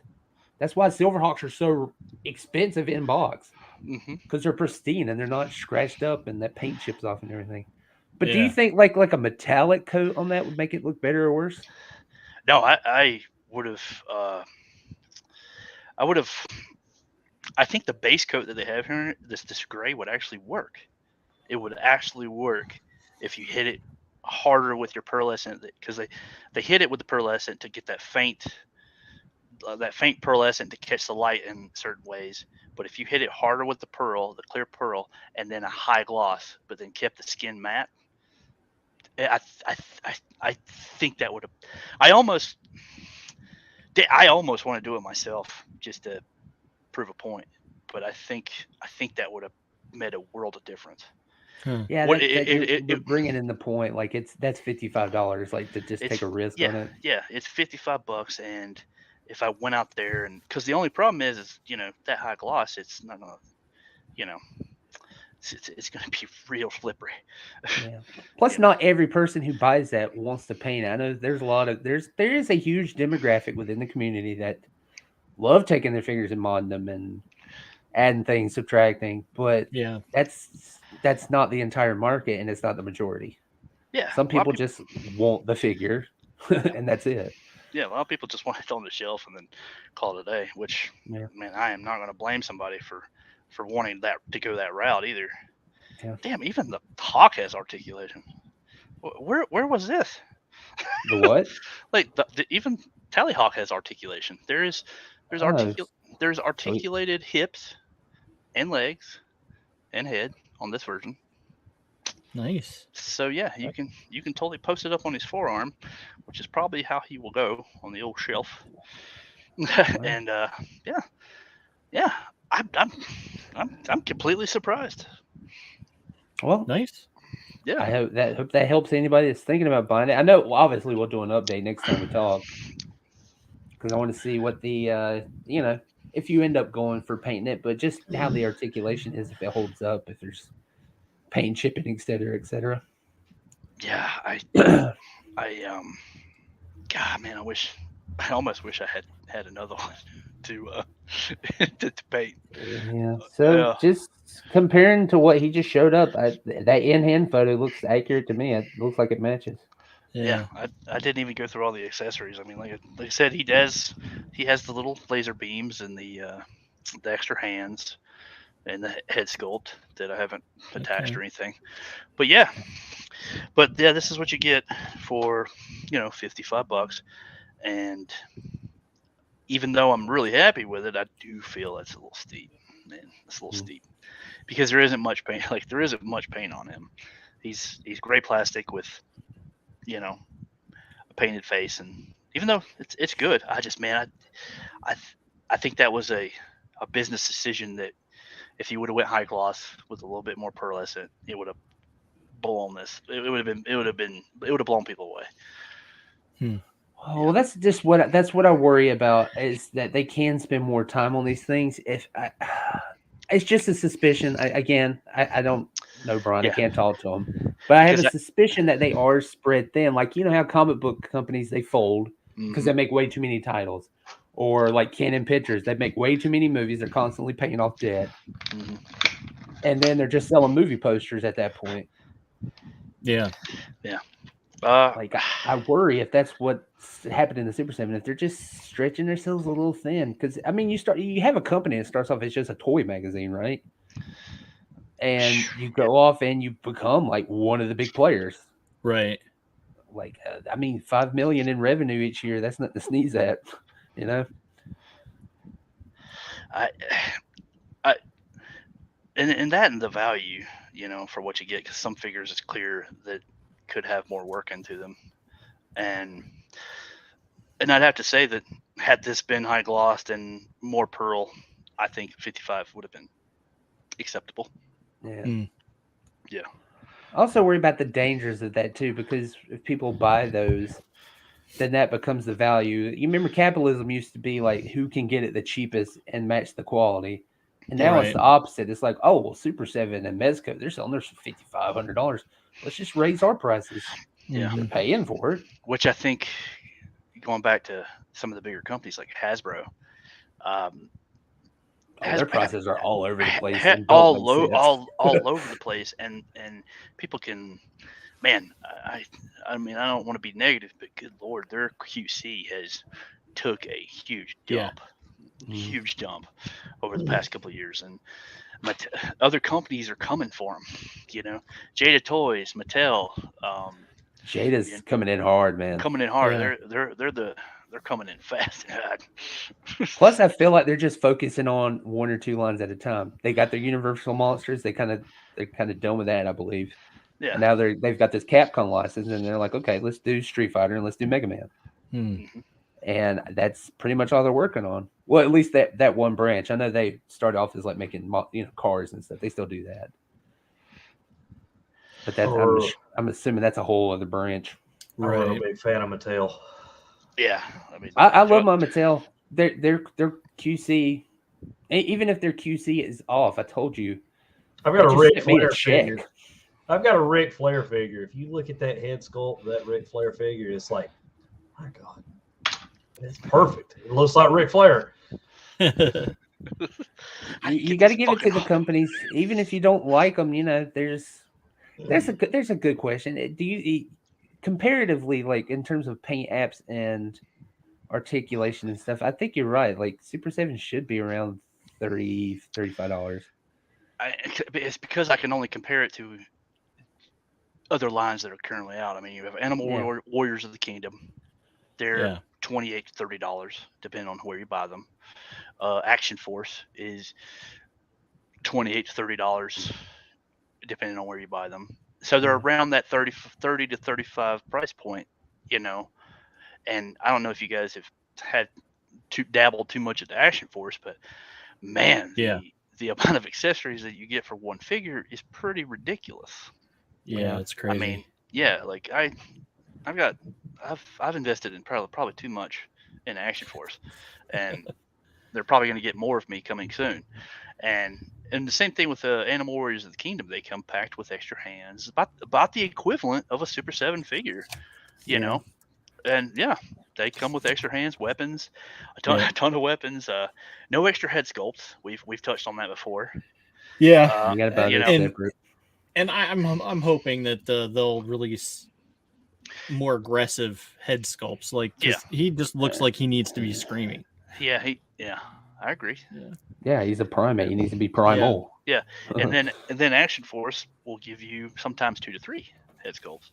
That's why Silverhawks are so expensive in box, because they're pristine and they're not scratched up and that paint chips off and everything. But do you think like a metallic coat on that would make it look better or worse? No, I would have. I think the base coat that they have here, this gray, would actually work. It would actually work if you hit it harder with your pearlescent, because they hit it with the pearlescent to get that faint pearlescent to catch the light in certain ways. But if you hit it harder with the clear pearl, and then a high gloss, but then kept the skin matte, I think that would have. I almost want to do it myself just to prove a point, but I think that would have made a world of difference. Yeah, you're bringing in the point. Like that's $55. Like to just take a risk on it. Yeah, it's $55, and if I went out there and because the only problem is that high gloss, it's not gonna, it's gonna be real slippery. Yeah. Plus, not every person who buys that wants to paint. I know there's there is a huge demographic within the community that love taking their fingers and modding them and adding things, subtracting, but that's not the entire market, and it's not the majority. Yeah, some people just want the figure, and that's it. Yeah, a lot of people just want it on the shelf and then call it a day. Which, man, I am not going to blame somebody for wanting that to go that route either. Yeah. Damn, even the Hawk has articulation. Where was this? The what? Like even Tallyhawk has articulation. There's articulated hips and legs and head on this version. Nice. So yeah, you can totally post it up on his forearm, which is probably how he will go on the old shelf. And I'm completely surprised. Well, nice. Yeah, I hope that helps anybody that's thinking about buying it. I know, obviously, we'll do an update next time we talk, because I want to see what the if you end up going for painting it, but just how the articulation is, if it holds up, if there's paint chipping, et cetera. Yeah, God, man, I almost wish I had another one to paint. Yeah. So just comparing to what he just showed up, that in-hand photo looks accurate to me. It looks like it matches. Yeah, I didn't even go through all the accessories. I mean, like I said, he has the little laser beams and the extra hands and the head sculpt that I haven't attached or anything. But this is what you get for $55, and even though I'm really happy with it, I do feel it's a little steep, man. It's a little steep because there isn't much paint. Like there isn't much paint on him. He's gray plastic with, you know, a painted face, and even though it's good, I just man, I think that was a business decision that if you would have went high gloss with a little bit more pearlescent, it would have blown this. It would have blown people away. Oh, well, that's what I worry about is that they can spend more time on these things. It's just a suspicion. I don't know Brian. I can't talk to him, but I have a suspicion that they are spread thin. Like you know how comic book companies they fold because they make way too many titles, or like Canon Pictures they make way too many movies. They're constantly paying off debt, and then they're just selling movie posters at that point. Yeah. Like I worry if that's what's happened in the Super 7, if they're just stretching themselves a little thin. Because I mean, you have a company that starts off as just a toy magazine, right? And you go off and you become like one of the big players, right? Like I mean, $5 million in revenue each year. That's nothing to sneeze at, you know. And that and the value, you know, for what you get, because some figures it's clear that could have more work into them, and I'd have to say that had this been high glossed and more pearl, I think 55 would have been acceptable. Yeah. Yeah. I also worry about the dangers of that too, because if people buy those, then that becomes the value. You remember capitalism used to be like who can get it the cheapest and match the quality. And now it's the opposite. It's like, oh, well, Super 7 and Mezco, they're selling theirs for $5,500. Let's just raise our prices. Yeah. They're paying for it. Which I think, going back to some of the bigger companies like Hasbro, their prices are all over the place. All over the place. And people can, man, I mean, I don't want to be negative, but good Lord, their QC has took a huge dump. Huge dump over the past couple of years, and other companies are coming for them. You know, Jada Toys, Mattel. Jada's coming in hard, man. Coming in hard. Yeah. They're coming in fast. Plus, I feel like they're just focusing on one or two lines at a time. They got their Universal monsters. They're kind of done with that, I believe. Yeah. And now they've got this Capcom license, and they're like, okay, let's do Street Fighter and let's do Mega Man. And that's pretty much all they're working on. Well, at least that one branch. I know they started off as like making cars and stuff. They still do that. But that's I'm assuming that's a whole other branch. Right. I'm a big fan of Mattel. Yeah, I mean, I love my Mattel. Their QC, even if their QC is off, I told you. I've got a Ric Flair figure. I've got a Ric Flair figure. If you look at that head sculpt, that Ric Flair figure, it's like, my God. It's perfect. It looks like Ric Flair. You got to give it to the companies, even if you don't like them. You know, there's a good question. Do you comparatively, like in terms of paint apps and articulation and stuff? I think you're right. Like Super 7 should be around $35. It's because I can only compare it to other lines that are currently out. I mean, you have Animal Warriors of the Kingdom. They're $28 to $30, depending on where you buy them. Action Force is $28 to $30, depending on where you buy them. So they're around that 30 to 35 price point, you know. And I don't know if you guys have had dabbled too much at the Action Force, but man, the amount of accessories that you get for one figure is pretty ridiculous. Yeah, it's crazy. I mean, like I've invested in probably too much in Action Force, and they're probably going to get more of me coming soon. And the same thing with the Animal Warriors of the Kingdom. They come packed with extra hands, about the equivalent of a Super 7 figure, you know. And they come with extra hands, weapons, a ton of weapons. No extra head sculpts. We've touched on that before. Yeah, you got about separate. And I'm hoping that they'll release more aggressive head sculpts. Like, he just looks like he needs to be screaming. Yeah, I agree. Yeah, he's a primate. He needs to be primal. Yeah. And then Action Force will give you sometimes 2 to 3 head sculpts.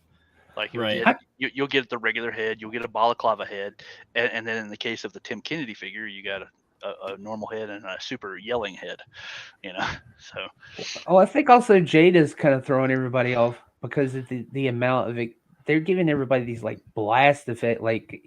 Like Right. you'll get the regular head, you'll get a balaclava head, and then in the case of the Tim Kennedy figure, you got a normal head and a super yelling head. So Oh, I think also Jade is kind of throwing everybody off because of the amount of it. They're giving everybody these like blast effect, like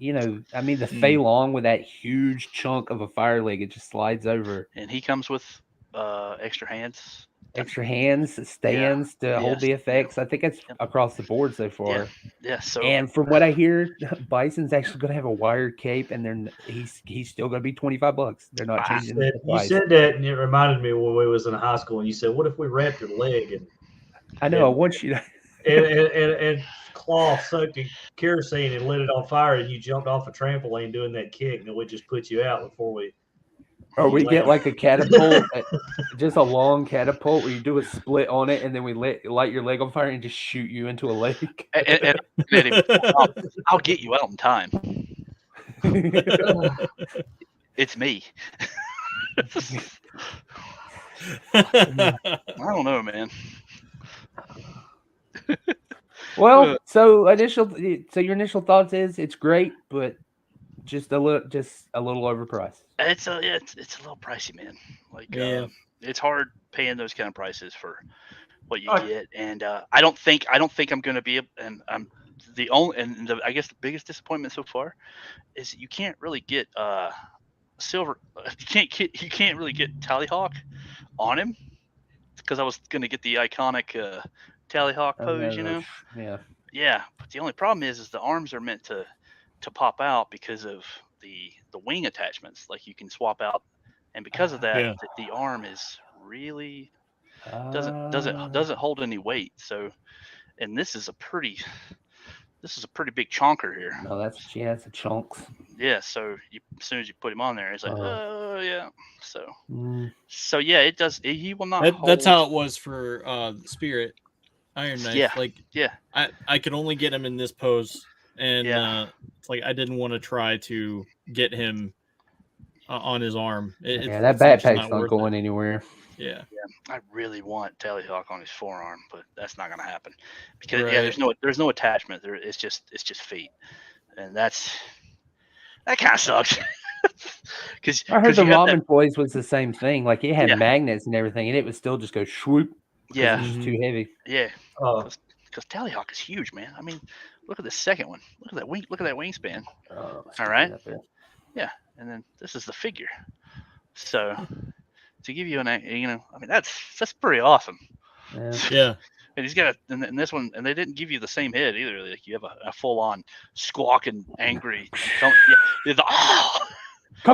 I mean the Fei Long with that huge chunk of a fire leg, it just slides over. And he comes with extra hands. Extra hands, stands to hold the effects. I think it's across the board so far. Yeah. So and from what I hear, Bison's actually going to have a wired cape, and he's still going to be $25. They're not changing the price. You said that, and it reminded me when we was in high school. And you said, "What if we wrapped your leg?" And I know. I want you to. and cloth soaked in kerosene and lit it on fire, and you jumped off a trampoline doing that kick, and we just put you out before we. Or we get like a catapult, just a long catapult where you do a split on it, and then we light your leg on fire and just shoot you into a lake. And I'll get you out in time. It's me. I don't know, man. Well, so your initial thoughts is it's great, but just a little overpriced. It's a little pricey, man. Like it's hard paying those kind of prices for what you get, and I don't think I'm going to be. And I'm I guess the biggest disappointment so far is you can't really get silver. You can't really get Tallyhawk on him because I was going to get the iconic Tallyhawk pose, Yeah, but the only problem is the arms are meant to pop out because of the wing attachments. Like you can swap out, and because of that, the arm is really doesn't hold any weight. So, and this is a pretty big chonker here. No, that's a chunks. Yeah, so as soon as you put him on there, it's like, oh yeah. So yeah, it does. He will not. That's how it was for Spirit Iron Knife. I could only get him in this pose, and it's like I didn't want to try to get him on his arm. That backpack's not going anywhere. Yeah. I really want Tallyhawk on his forearm, but that's not going to happen because there's no attachment. It's just feet, and that kind of sucks. Because I heard the Ramen Boys was the same thing. Like it had magnets and everything, and it would still just go swoop. Yeah, it's just too heavy. Yeah, because Tallyhawk is huge, man. I mean, look at the second one. Look at that wing. Look at that wingspan. All right. Yeah, and then this is the figure. So to give you I mean, that's pretty awesome. Yeah. And he's got and this one, and they didn't give you the same head either. Like you have a full on squawking, angry. Come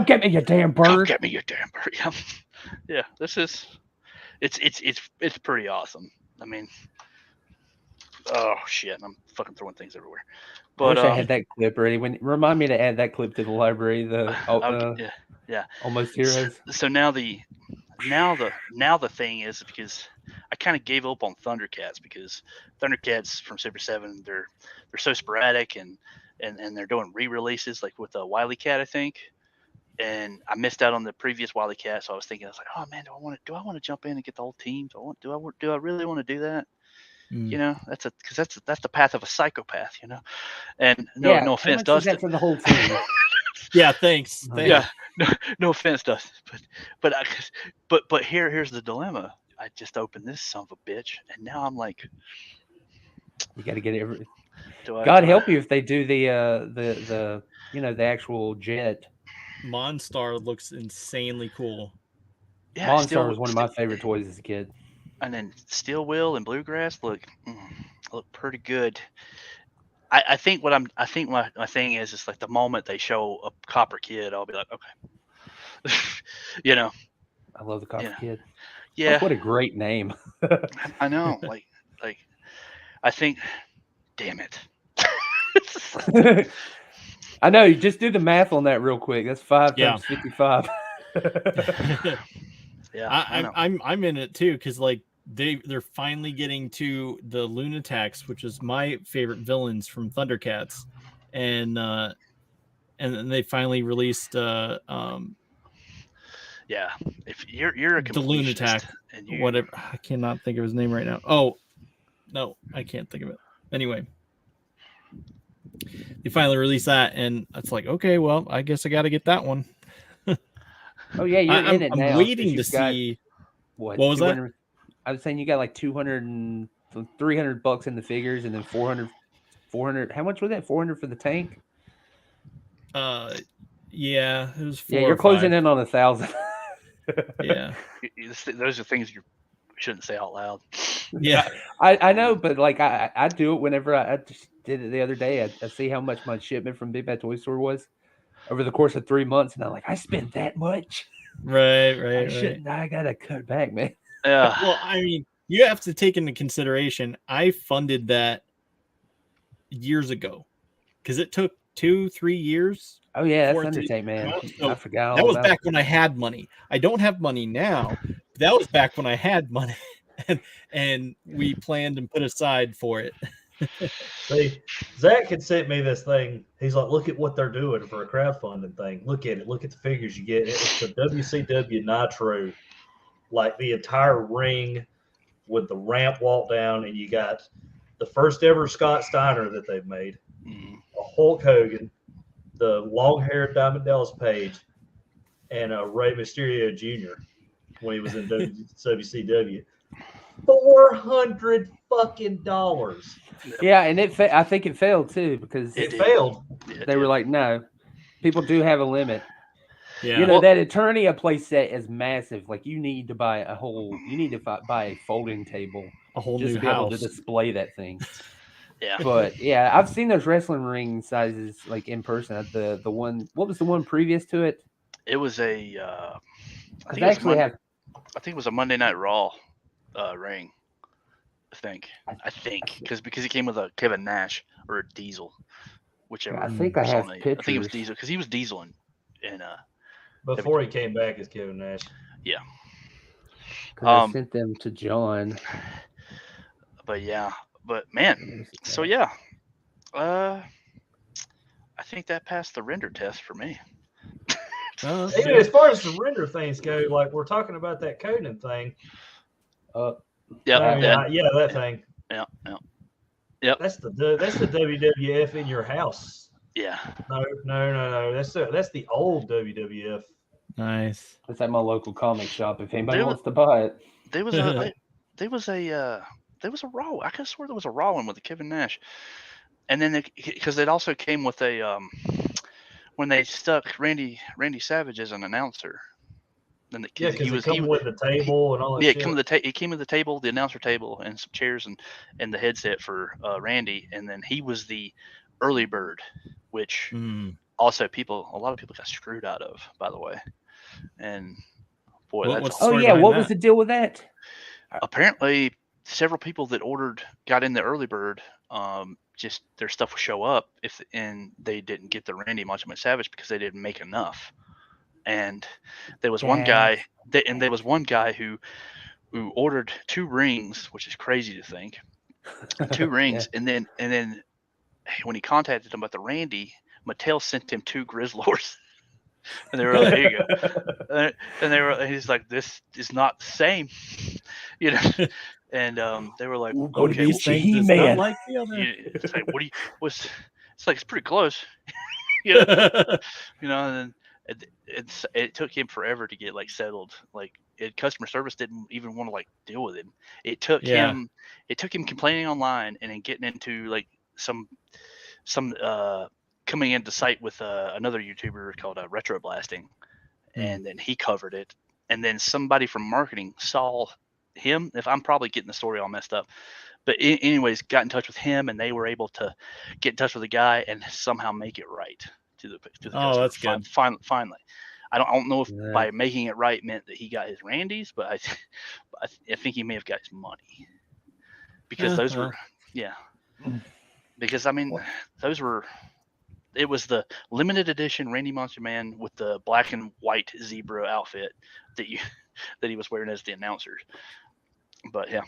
get me, you damn bird! Come get me, you damn bird! Yeah. This is. It's pretty awesome. I mean, oh shit! I'm fucking throwing things everywhere. But I wish I had that clip ready. Remind me to add that clip to the library. Almost Heroes. So now the thing is because I kind of gave up on Thundercats because Thundercats from Super 7 they're so sporadic and they're doing re-releases like with Wily Cat I think. And I missed out on the previous Wily Cat, so I was thinking, oh man, do I want to jump in and get the whole team? Do I really want to do that? That's the path of a psychopath, And no offense, Dustin. For the whole team. Yeah, thanks. Yeah, no offense, Dustin, but here's the dilemma. I just opened this son of a bitch, and now I'm like, you got to get everything. God help you if they do the actual jet. Monstar looks insanely cool. Yeah, Monstar was one of my favorite toys as a kid. And then Steel Wheel and Bluegrass look pretty good. I think my thing is like the moment they show a Copper Kid, I'll be like, okay. I love the Copper Kid. Yeah. Like, what a great name. I know. Like I think damn it. I know. You just do the math on that real quick. That's 5 times 55. Yeah, I'm in it too because like they're finally getting to the Lunatics, which is my favorite villains from Thundercats, and then they finally released if you're a the Lunatac and whatever I cannot think of his name right now. Oh no, I can't think of it. Anyway. They finally released that, and it's like, okay, well, I guess I got to get that one. Oh yeah, you're in it I'm now. waiting to You've got, see. what was that? 200 I was saying you got like 200 and $300 in the figures, and then 400. How much was that? 400 for the tank. Yeah, it was 4 Yeah, you're or closing 5. in on 1,000. Yeah, Those are things you shouldn't say out loud. yeah. I know, but like I do it whenever I just did it the other day. I see how much my shipment from Big Bad Toy Store was over the course of 3 months, and I'm like, I spent that much. Right. I gotta cut back, man. Yeah. Well, I mean, you have to take into consideration, I funded that years ago because it took 2-3 years. Oh yeah, that's for it to Undertake, man. come out. So I forgot that all was about back it. when I had money. I don't have money now. But that was back when I had money, and we planned and put aside for it. See, Zach had sent me this thing. He's like, look at what they're doing for a crowdfunding thing. Look at it. Look at the figures you get. It's the WCW Nitro, like the entire ring with the ramp walk down, and you got the first ever Scott Steiner that they've made, a Hulk Hogan, the long-haired Diamond Dallas Page, and a Rey Mysterio Jr. when he was in WCW. $400 fucking dollars. Yeah, and I think it failed too because It failed. they were like, no, people do have a limit. Yeah, You know, that Eternia playset is massive. Like you need to buy buy a folding table, a whole just new to be able house. to display that thing. Yeah. But yeah, I've seen those wrestling ring sizes like in person. The one, what was the one previous to it? It was a. I think it was a Monday Night Raw ring. I think because it came with a Kevin Nash or a Diesel, whichever. I think I have pictures. I think it was Diesel because he was Diesel in before he came back as Kevin Nash. Yeah. I sent them to John. But yeah, man. So yeah, I think that passed the render test for me. Even as far as the render things go, like we're talking about that Conan thing. That thing. Yeah. That's the WWF in your house. Yeah. No. That's the old WWF. Nice. It's at my local comic shop if anybody wants to buy it. There was a Raw. I could have swore there was a Raw one with the Kevin Nash, and then because it also came with a when they stuck Randy Savage as an announcer. Then because it came with the table and all that. Yeah, shit. It came with the table, the announcer table, and some chairs and the headset for Randy, and then he was the early bird, which also a lot of people got screwed out of, by the way. And boy, what was the deal with that? Apparently, several people that got in the early bird, just their stuff would show up and they didn't get the Randy Macho Man Savage because they didn't make enough. And there was one guy who ordered 2 rings, which is crazy to think. 2 rings, and then when he contacted them about the Randy, Mattel sent him 2 Grizzlors. And they were like, "Here you go." And he's like, "This is not the same," you know. And they were like, "Okay, He-Man." Like the other. It's like, it's like it's pretty close, you know. And then it took him forever to get like settled. Like customer service didn't even want to like deal with him. It took him complaining online and then getting into like some coming into sight with another YouTuber called Retro Blasting, and then he covered it. And then somebody from marketing saw him. If I'm probably getting the story all messed up, but anyways, got in touch with him, and they were able to get in touch with the guy and somehow make it right to the customer. Oh, that's good. Finally, I don't know if by making it right meant that he got his Randys, but I think he may have got his money because those were because I mean those were. It was the limited edition Randy Macho Man with the black and white zebra outfit that he was wearing as the announcers. But yeah,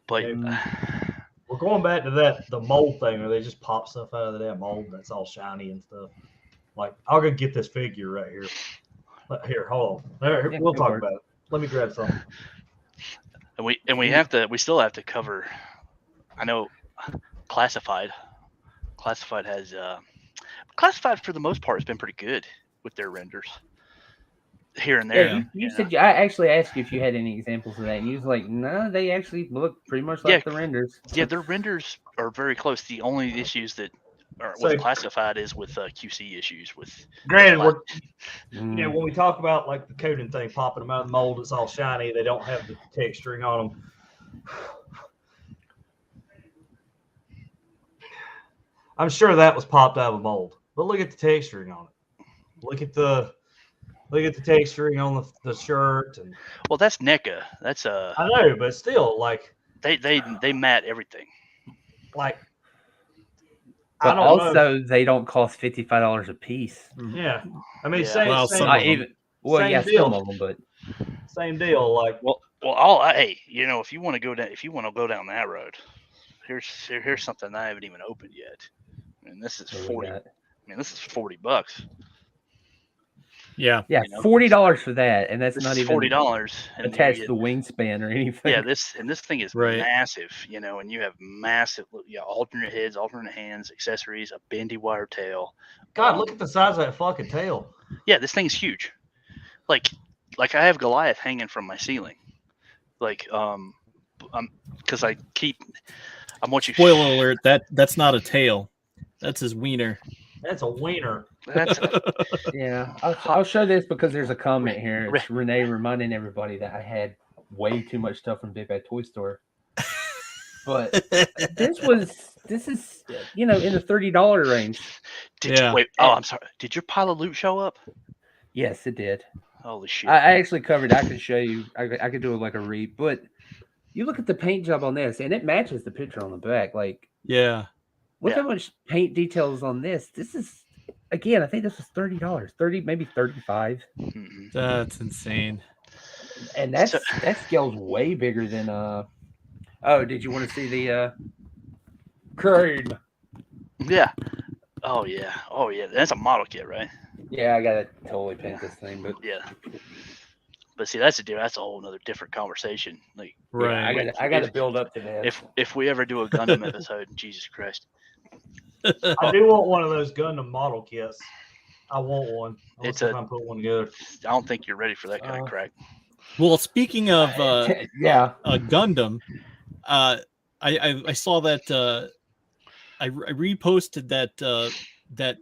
but we're going back to the mold thing where they just pop stuff out of the damn mold that's all shiny and stuff. Like I'll go get this figure right here. Here, hold on. There, we'll talk about it. Let me grab something. And we still have to cover. I know classified. Classified has for the most part has been pretty good with their renders here and there. Yeah, you said I actually asked you if you had any examples of that, and you was like, no, they actually look pretty much like the renders. Yeah, their renders are very close. The only issues that are So- with Classified is with QC issues with. Granted, when we talk about like the coating thing, popping them out of the mold, it's all shiny. They don't have the texturing on them. I'm sure that was popped out of a mold, but look at the texturing on it. Look at the texturing on the shirt. And well, that's NECA. That's I know, but still, like they matte everything. Like, but I don't also know. they don't cost $55 a piece. Yeah, I mean, Yeah. same. Well, same some of them. Same yeah, deal. some of them, but same deal. Like, Well, hey, if you want to go down that road, here's something I haven't even opened yet. I mean, this is $40. I mean, this is $40. Yeah. Yeah, $40 for that, and that's This not is even $40 attached to the wingspan or anything. Yeah, this thing is Right. massive, and you have massive, alternate heads, alternate hands, accessories, a bendy wire tail. God, look at the size of that fucking tail. Yeah, this thing's huge. Like I have Goliath hanging from my ceiling. Like, because I'm watching. Spoiler alert, that's not a tail. That's his wiener. That's a wiener. Yeah, I'll show this because there's a comment here. It's Renee reminding everybody that I had way too much stuff from Big Bad Toy Store. But this is in the $30 range. Wait, I'm sorry. Did your pile of loot show up? Yes, it did. Holy shit! I actually covered. I could show you. I could do like a read, but you look at the paint job on this, and it matches the picture on the back. Like, yeah, look how much paint details on this. This is, again, I think this was $30, maybe $35. That's insane. And that scale's way bigger than Oh, did you want to see the cream? Yeah. Oh yeah. That's a model kit, right? Yeah, I gotta totally paint this thing, but yeah. But see, that's a whole other different conversation. Like, right. Yeah, I gotta build up to that. If we ever do a Gundam episode, Jesus Christ. I do want one of those Gundam model kits. I want one. I'm put one together. I don't think you're ready for that kind of crack. Well, speaking of Gundam, I saw that I reposted that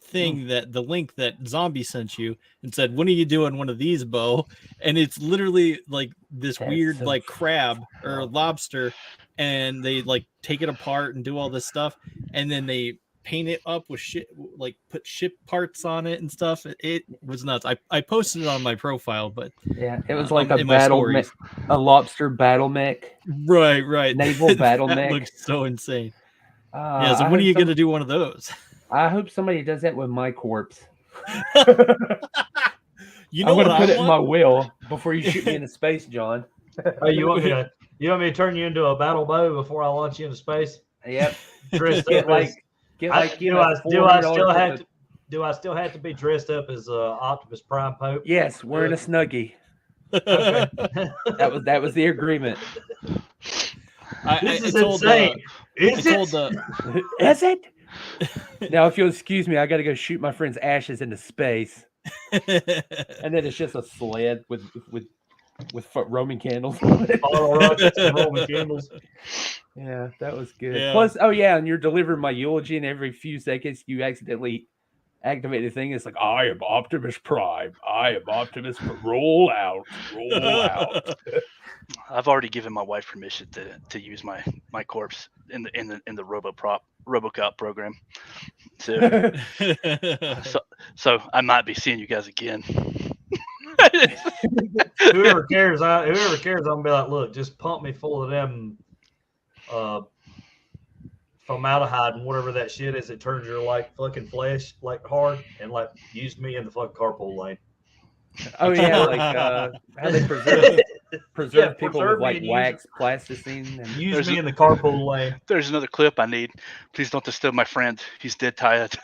thing that the link that Zombie sent you and said, "When are you doing one of these, Bo?" And it's literally like this weird like crab or lobster, and they like take it apart and do all this stuff, and then they paint it up with shit, like put ship parts on it and stuff. It was nuts. I posted it on my profile, but yeah, it was like a lobster battle mech. Right. Naval battle mech. Looks so insane. Yeah. So when are you going to do one of those? I hope somebody does that with my corpse. I'm going to put it in my will before you shoot me into space, John. Oh, you want me to turn you into a battle bow before I launch you into space? Yep. Dressed up do I still have to be dressed up as Optimus Prime Pope? Yes, wearing a Snuggie. Okay. That was the agreement. This is insane. Is it? Now, if you'll excuse me, I got to go shoot my friend's ashes into space, and then it's just a sled with Roman candles on it. Bottle rockets and Roman candles. Yeah, that was good. Yeah. Plus, and you're delivering my eulogy, and every few seconds you accidentally activate the thing. It's like, I am Optimus Prime. I am Optimus. Roll out. I've already given my wife permission to use my corpse in the RoboCop program. So I might be seeing you guys again. Whoever cares, I'm gonna be like, look, just pump me full of them formaldehyde and whatever that shit is. It turns your like fucking flesh like hard, and like use me in the fucking carpool lane. Oh yeah, like how they preserve people with like wax plasticine. And use me in the carpool lane. There's another clip I need. Please don't disturb my friend. He's dead tired.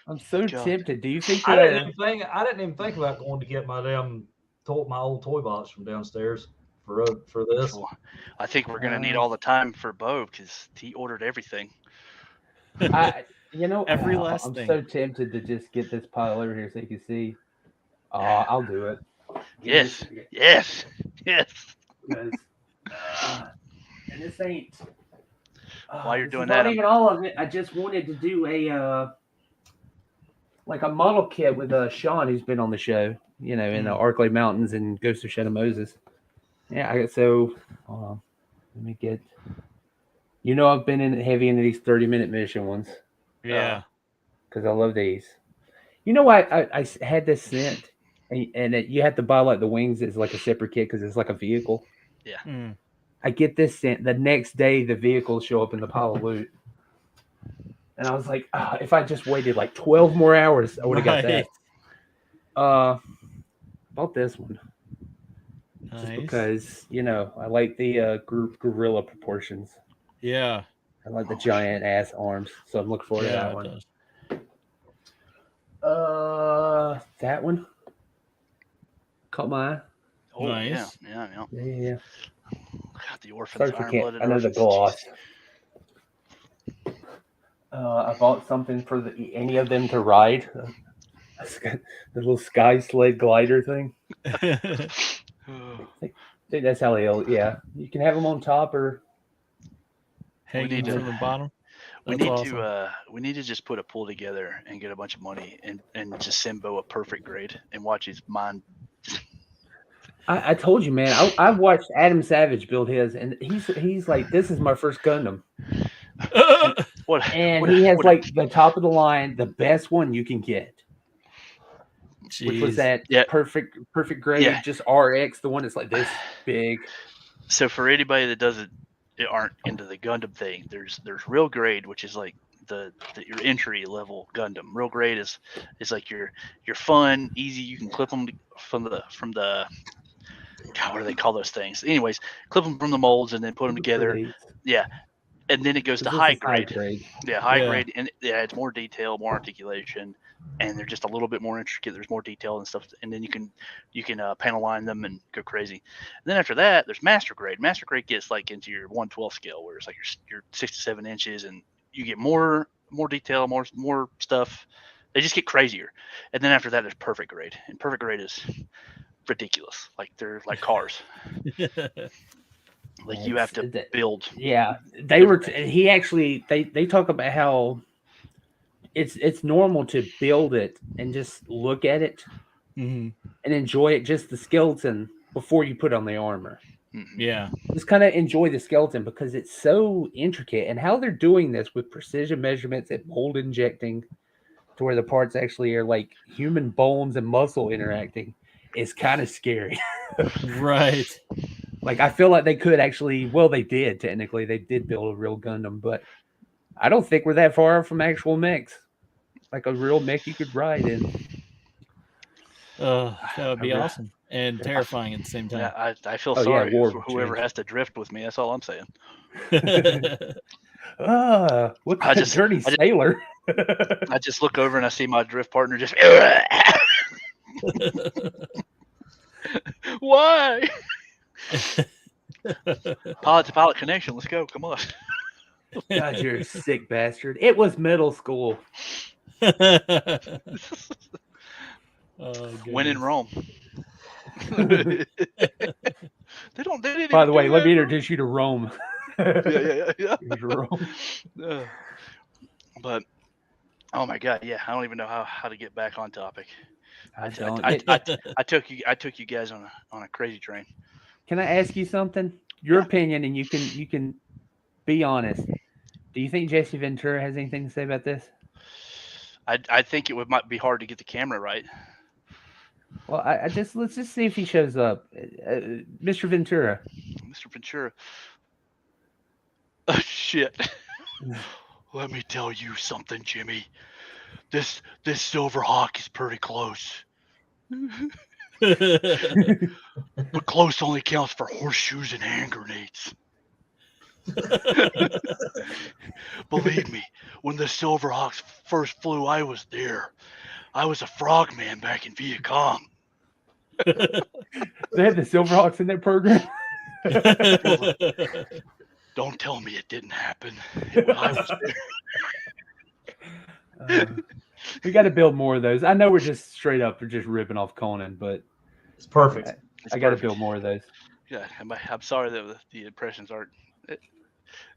I'm so tempted. Do you think I didn't even think about going to get my old toy box from downstairs. for this. Well, I think we're gonna need all the time for Bo because he ordered everything. Every last I'm thing. so tempted to just get this pile over here so you can see. I'll do it. Give me a Yes, second. yes, yes. Because, and this ain't. While you're this doing is that, not even all of it. I just wanted to do like a model kit with Sean, who's been on the show. In the Arklay Mountains and Ghost of Shadow Moses. Yeah, so hold on. Let me get. I've been heavy into these 30-minute mission ones. Yeah. Because I love these. I had this sent, and you have to buy like the wings as like a separate kit because it's like a vehicle. Yeah. Mm. I get this sent the next day. The vehicles show up in the pile of loot, and I was like, if I just waited like 12 more hours, I would have got that. Bought this one. Just Nice. because I like the gorilla proportions. Yeah. I like the giant ass arms, so I'm looking forward to that one. That one caught my eye. Oh, nice. Yeah. God, the orphans, Sorry for iron-blooded I know the orphans. gloss. I bought something for any of them to ride. The little sky sled glider thing. I think that's how they'll. Yeah, you can have them on top or hanging from the bottom. We need to just put a pool together and get a bunch of money and just send Bo a perfect grade and watch his mind. I told you, man. I watched Adam Savage build his, and he's like, "This is my first Gundam." He has like the top of the line, the best one you can get. Jeez. Which was that perfect grade, just RX, the one that's like this big. So for anybody that aren't into the Gundam thing, there's real grade, which is like your entry level Gundam. Real grade is like your fun, easy. You can clip them from the God, what do they call those things? Anyways, clip them from the molds and then put them together. Yeah. And then it goes to high grade. Yeah, high grade, and it's more detail, more articulation, and they're just a little bit more intricate. There's more detail and stuff, and then you can panel line them and go crazy. And then after that, there's master grade. Master grade gets like into your 1/12 scale, where it's like your 6 to 7 inches, and you get more detail, more stuff. They just get crazier. And then after that, there's perfect grade, and perfect grade is ridiculous. Like they're like cars. Like you have to build. Yeah, they were. He actually they talk about how it's normal to build it and just look at it and enjoy it, just the skeleton before you put on the armor. Yeah, just kind of enjoy the skeleton because it's so intricate, and how they're doing this with precision measurements and mold injecting to where the parts actually are like human bones and muscle interacting is kind of scary. Right. Like, I feel like they could actually, well, they did technically. They did build a real Gundam, but I don't think we're that far from actual mechs. Like a real mech you could ride in. That would be awesome and terrifying at the same time. Yeah, I feel sorry for whoever has to drift with me. That's all I'm saying. What kind of dirty sailor? I just look over and I see my drift partner just. Why? Pilot to pilot connection. Let's go. Come on. God, you're a sick bastard. It was middle school. When in Rome. They didn't. By the way, let me introduce you to Rome. Yeah. Rome. But oh my God, yeah, I don't even know how to get back on topic. I took you guys on a crazy train. Can I ask you something? Your opinion, and you can be honest. Do you think Jesse Ventura has anything to say about this? I think it might be hard to get the camera right. Well, let's just see if he shows up, Mr. Ventura. Mr. Ventura. Oh shit! Let me tell you something, Jimmy. This Silverhawk is pretty close. But close only counts for horseshoes and hand grenades. Believe me, when the Silverhawks first flew, I was there. I was a frogman back in Viet Cong. They had the Silverhawks in their program? Don't tell me it didn't happen. I was there. We got to build more of those. I know we're just straight up, we're just ripping off Conan, but It's perfect. It's I got to perfect. build more of those. Yeah, I'm sorry that the impressions aren't.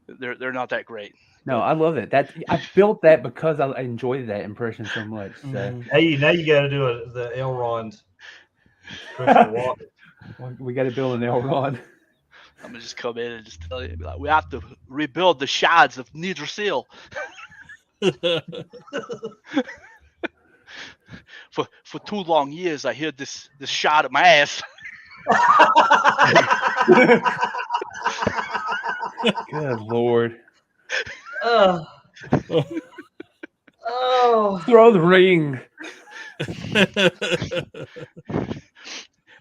They're not that great. No, but- I love it. That I built that because I enjoy that impression so much. So Mhm. Now you got to do the Elrond Crystal Water. we got to build an Elrond. I'm gonna just come in and just tell you, like, we have to rebuild the shards of Nidrasil. For 2 long years, I heard this shot at my ass. Good Lord. Oh. Throw the ring.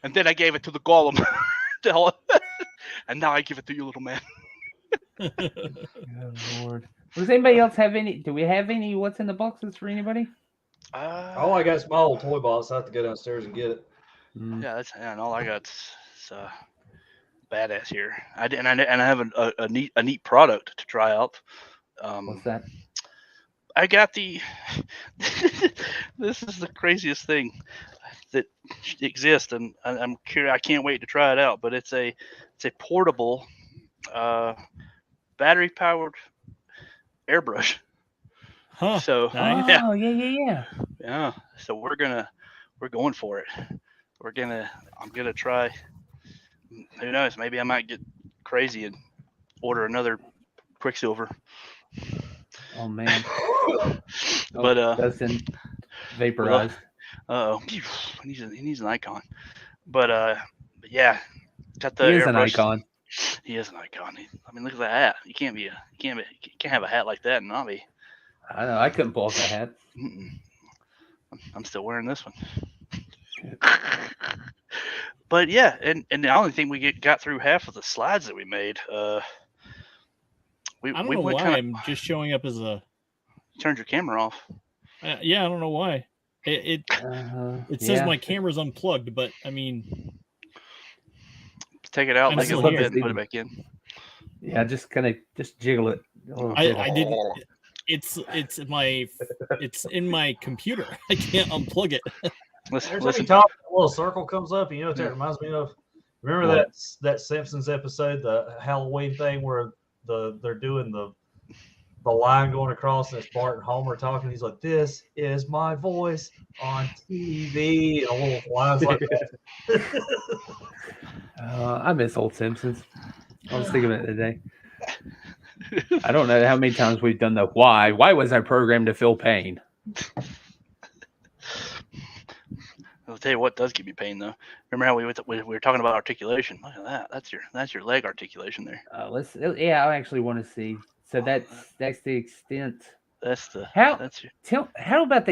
And then I gave it to the golem. And now I give it to you, little man. Good Lord. Does anybody else have any? Do we have any? What's in the boxes for anybody? All I got is my old toy box. I have to go downstairs and get it. Yeah, and all I got is badass here. I have a neat product to try out. What's that? I got the. This is the craziest thing that exists, and I'm curious. I can't wait to try it out. But it's a portable, battery powered airbrush. Huh. So Nice. Oh yeah. So we're going for it. I'm gonna try. Who knows? Maybe I might get crazy and order another Quicksilver. Oh man. But Dustin vaporized. he needs an icon. But yeah, got the He is an airbrush. icon. He is an icon. I mean, look at that hat. You can't have a hat like that and not be. I know. I couldn't pull off that hat. I'm still wearing this one. But yeah, and the only thing we got through half of the slides that we made. I don't know why I'm just showing up as a. Turned your camera off. Yeah, I don't know why. It says my camera's unplugged, but I mean, take it out, I'm make it still look here. good, and put it back in. Yeah, just jiggle it. I didn't. It's in my computer. I can't unplug it. Listen. Top, a little circle comes up. You know what that reminds me of? Remember that Simpsons episode, the Halloween thing, where they're doing the line going across, and it's Bart and Homer talking. He's like, "This is my voice on TV," and a little lines like that. I miss old Simpsons. I was thinking of it today. I don't know how many times we've done the why. Why was I programmed to feel pain? I'll tell you what does give me pain though. Remember how we were talking about articulation? Look at that. That's your leg articulation there. I actually want to see. So that's the extent. How about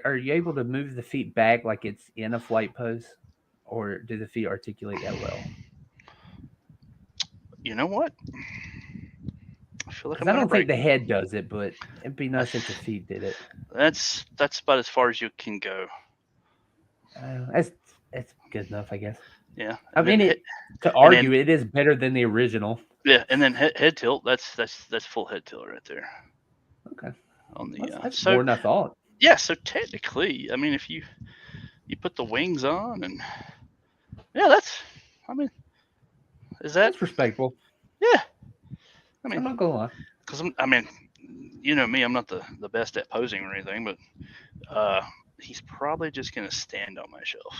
are you able to move the feet back like it's in a flight pose, or do the feet articulate that well? You know what? I feel like I don't think the head does it, but it'd be nice if the feet did it. That's about as far as you can go. That's good enough, I guess. Yeah. I mean, it is better than the original. Yeah, and then head tilt. That's full head tilt right there. Okay. On the that's more than I thought. Yeah. So technically, I mean, if you put the wings on, and that's respectable? Yeah. I mean, I'm not gonna lie. Because you know me, I'm not the best at posing or anything, but he's probably just gonna stand on my shelf.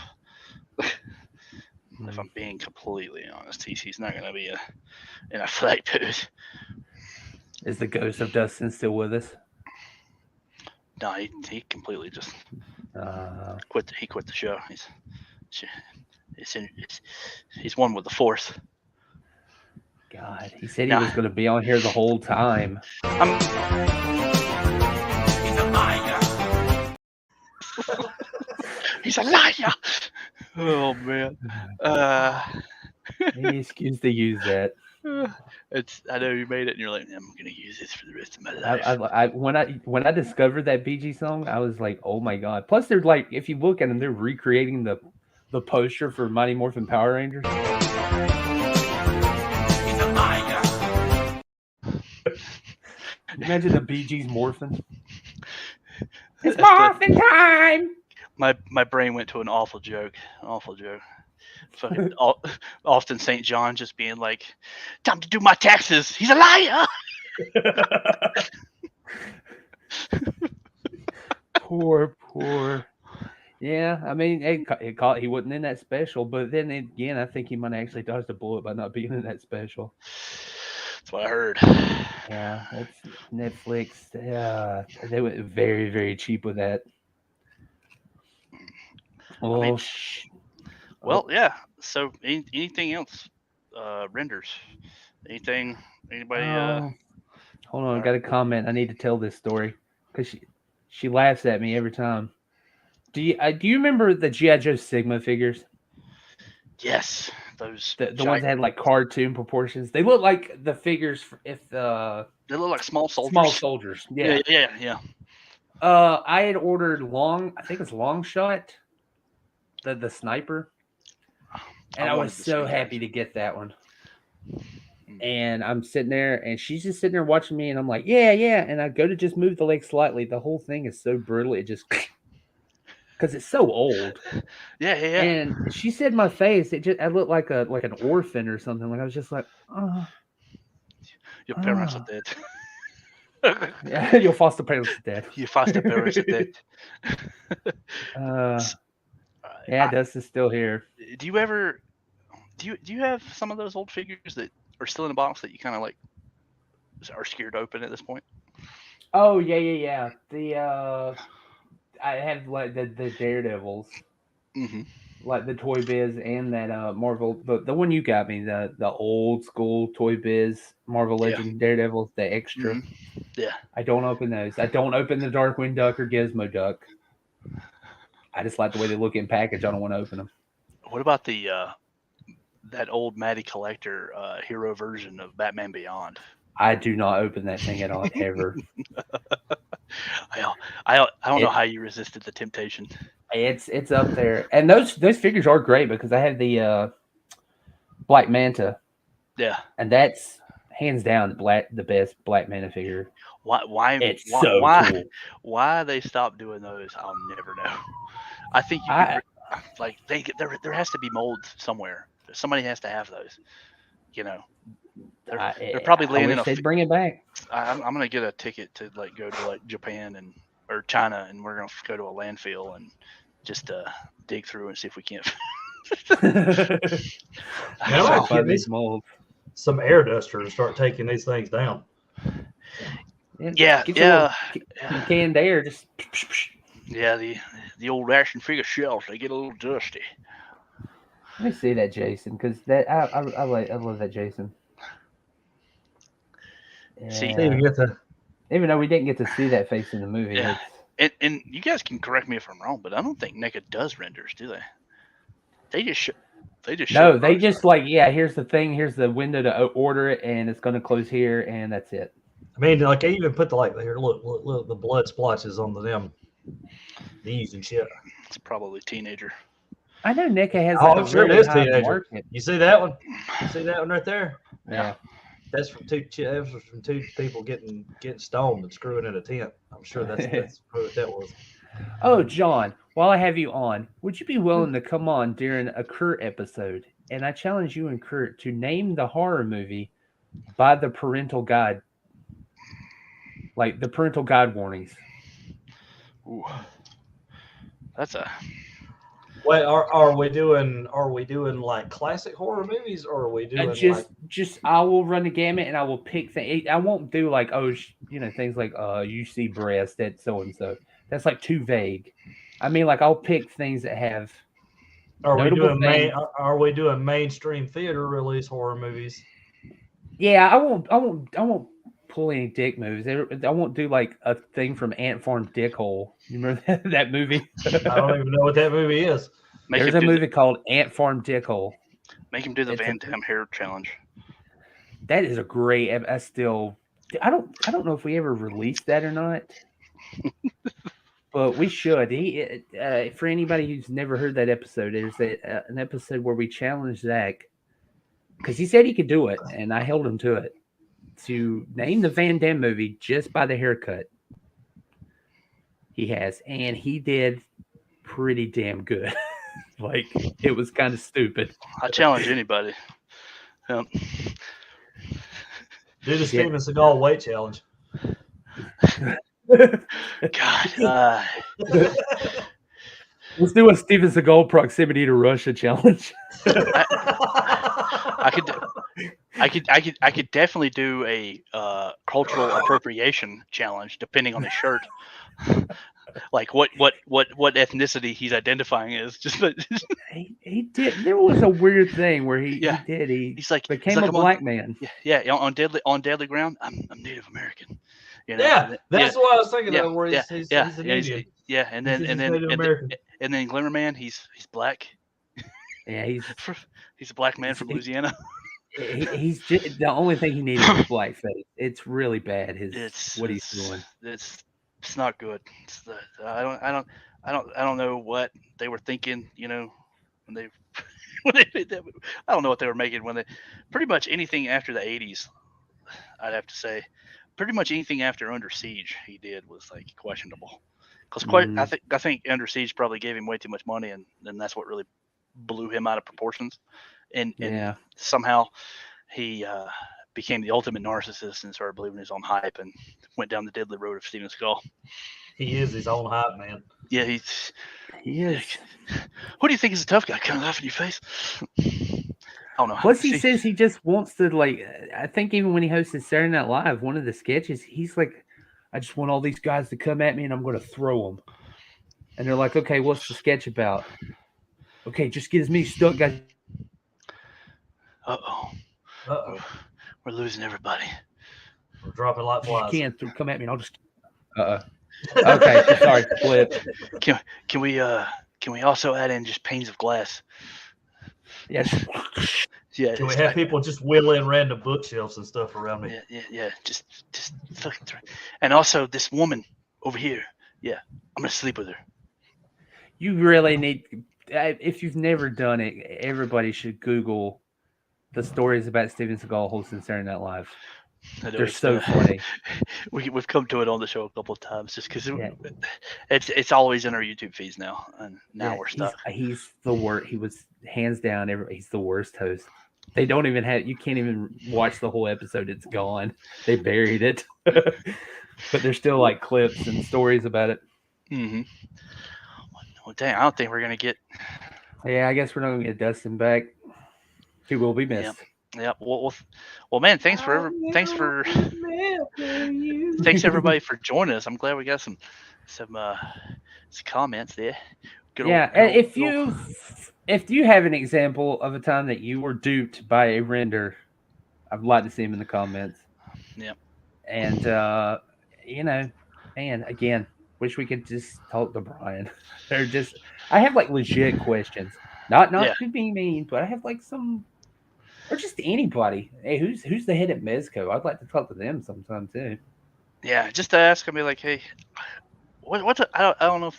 If I'm being completely honest, he's not gonna be in a flight pose. Is the ghost of Dustin still with us? No, he completely just quit. He quit the show. He's one with the Force. God, he said he was going to be on here the whole time. He's a liar. Oh man. Any excuse to use that. I know you made it, and you're like, I'm gonna use this for the rest of my life. When I discovered that BG song, I was like, oh my god. Plus, they're like, if you look at them, they're recreating the poster for Mighty Morphin Power Rangers. Imagine the Bee Gees morphing. It's That's morphin' time. My brain went to an awful joke. Awful joke. Fucking Austin St. John just being like, "Time to do my taxes." He's a liar. Poor. Yeah, I mean, he wasn't in that special, but then again, I think he might have actually dodged a bullet by not being in that special. That's what I heard. Yeah, that's Netflix. They went very, very cheap with that. Oh, I mean, well, yeah. So, anything else? Renders? Anything? Anybody? Hold on, I got a comment. I need to tell this story because she laughs at me every time. Do you remember the G.I. Joe Sigma figures? Yes, those. The ones that had like cartoon proportions. They look like the figures they look like small soldiers. Small soldiers. Yeah. Yeah. I had ordered I think it's Long Shot, the sniper, and I was so happy to get that one. And I'm sitting there, and she's just sitting there watching me, and I'm like, yeah. And I go to just move the leg slightly. The whole thing is so brutal. It just because it's so old. Yeah. And she said my face. I looked like an orphan or something. Like I was just like, oh. Your parents are dead. Yeah, your foster parents are dead. Your foster parents are dead. Yeah, Dust is still here. Do you ever? Do you have some of those old figures that are still in the box that you kind of like are scared to open at this point? Oh yeah. I have like the Daredevils, like the Toy Biz and that Marvel. The one you got me, the old school Toy Biz Marvel Legend Daredevils, the extra. Yeah. I don't open those. I don't open the Darkwing Duck or Gizmo Duck. I just like the way they look in package. I don't want to open them. What about the that old Matty Collector hero version of Batman Beyond? I do not open that thing at all ever. I don't know how you resisted the temptation. It's up there, and those figures are great because I have the Black Manta. Yeah, and that's hands down the best Black Manta figure. Why? It's so cool. Why they stopped doing those, I'll never know. I think there has to be molds somewhere. Somebody has to have those. You know, they're probably laying in a. They'd bring it back. I'm gonna get a ticket to like go to like Japan or China, and we're gonna go to a landfill and just dig through and see if we can't. Some air duster and start taking these things down. Yeah. Canned air, just. Yeah, the old action figure shells, they get a little dusty. Let me see that Jason, because that I love that Jason. See, even though we didn't get to see that face in the movie. Yeah. And you guys can correct me if I'm wrong, but I don't think NECA does renders, do they? They just like, here's the thing, here's the window to order it, and it's going to close here, and that's it. I mean, like they even put here. Look, the blood splotches on them knees and shit. It's probably teenager. I know NECA has. I'm sure it is teenager. Market. You see that one? You see that one right there? Yeah. That's from two people getting stoned and screwing in a tent. I'm sure that's what that was. Oh, John, while I have you on, would you be willing to come on during a Kurt episode? And I challenge you and Kurt to name the horror movie by the parental guide. Like the parental guide warnings. Ooh. That's a. Wait, are we doing like classic horror movies, or are we doing just I will run the gamut and I will pick things. I won't do like things like you see breast at so and so. That's like too vague. I mean, like I'll pick things that have. Are we doing mainstream theater release horror movies? Yeah, I won't pull any dick moves. I won't do like a thing from Ant Farm Dickhole. You remember that movie? I don't even know what that movie is. There's a movie called Ant Farm Dickhole. Make him do the Van Damme hair challenge. That is a great. I don't know if we ever released that or not, but we should. For anybody who's never heard that episode, there's an episode where we challenged Zach because he said he could do it, and I held him to it. to name the Van Damme movie just by the haircut. He has, and he did pretty damn good. Like, it was kind of stupid. I challenge anybody. Do the Steven Seagal weight challenge. God, Let's do a Steven Seagal proximity to Russia challenge. I could definitely do a cultural appropriation challenge depending on his shirt. Like what ethnicity he's identifying as. Just he did. There was a weird thing where he he's like became a black man. Yeah, on deadly ground. I'm Native American. You know? Yeah, that's what I was thinking of. Where he's an Indian. Yeah, and then Glimmerman, he's black. Yeah, he's a black man from Louisiana. He's just, the only thing he needed was blackface. It's really bad. What he's doing. It's not good. I don't know what they were thinking. You know, when they I don't know what they were making when they pretty much anything after the 80s. I'd have to say, pretty much anything after Under Siege he did was like questionable. Because I think Under Siege probably gave him way too much money, and that's what really blew him out of proportions. And somehow he became the ultimate narcissist and started believing his own hype and went down the deadly road of Steven Seagal. He is his own hype man. Yeah, he is. Who do you think is a tough guy? Kind of laugh in your face. I don't know. Plus, he says he just wants to, like, I think even when he hosted Saturday Night Live, one of the sketches, he's like, I just want all these guys to come at me and I'm going to throw them. And they're like, okay, what's the sketch about? Okay, just get as many stunt guys. Uh-oh. We're losing everybody. We're dropping like flies. You can't come at me and I'll just. Okay, sorry, flip. Can we also add in just panes of glass? Yes. Yeah. Can we have people just wheel in random bookshelves and stuff around me? Yeah. Just fucking throw. And also this woman over here. Yeah, I'm gonna sleep with her. You really need. If you've never done it, everybody should Google the stories about Steven Seagal hosting Saturday Night Live. They're so funny. We've come to it on the show a couple of times just because it's always in our YouTube feeds now, and now we're stuck. He's the worst. He was hands down. He's the worst host. They don't even have. You can't even watch the whole episode. It's gone. They buried it, but there's still like clips and stories about it. Mm-hmm. Well, dang, I don't think we're gonna get. Yeah, I guess we're not gonna get Dustin back. He will be missed. Yeah. Well, man. Thanks everybody for joining us. I'm glad we got some comments there. If you have an example of a time that you were duped by a render, I'd like to see them in the comments. Yep. And man, again, wish we could just talk to Brian. I have like legit questions. Not to be mean, but I have like some. Or just anybody. Hey, who's the head at Mezco? I'd like to talk to them sometime too. Yeah, just to ask them, be like, hey, I don't know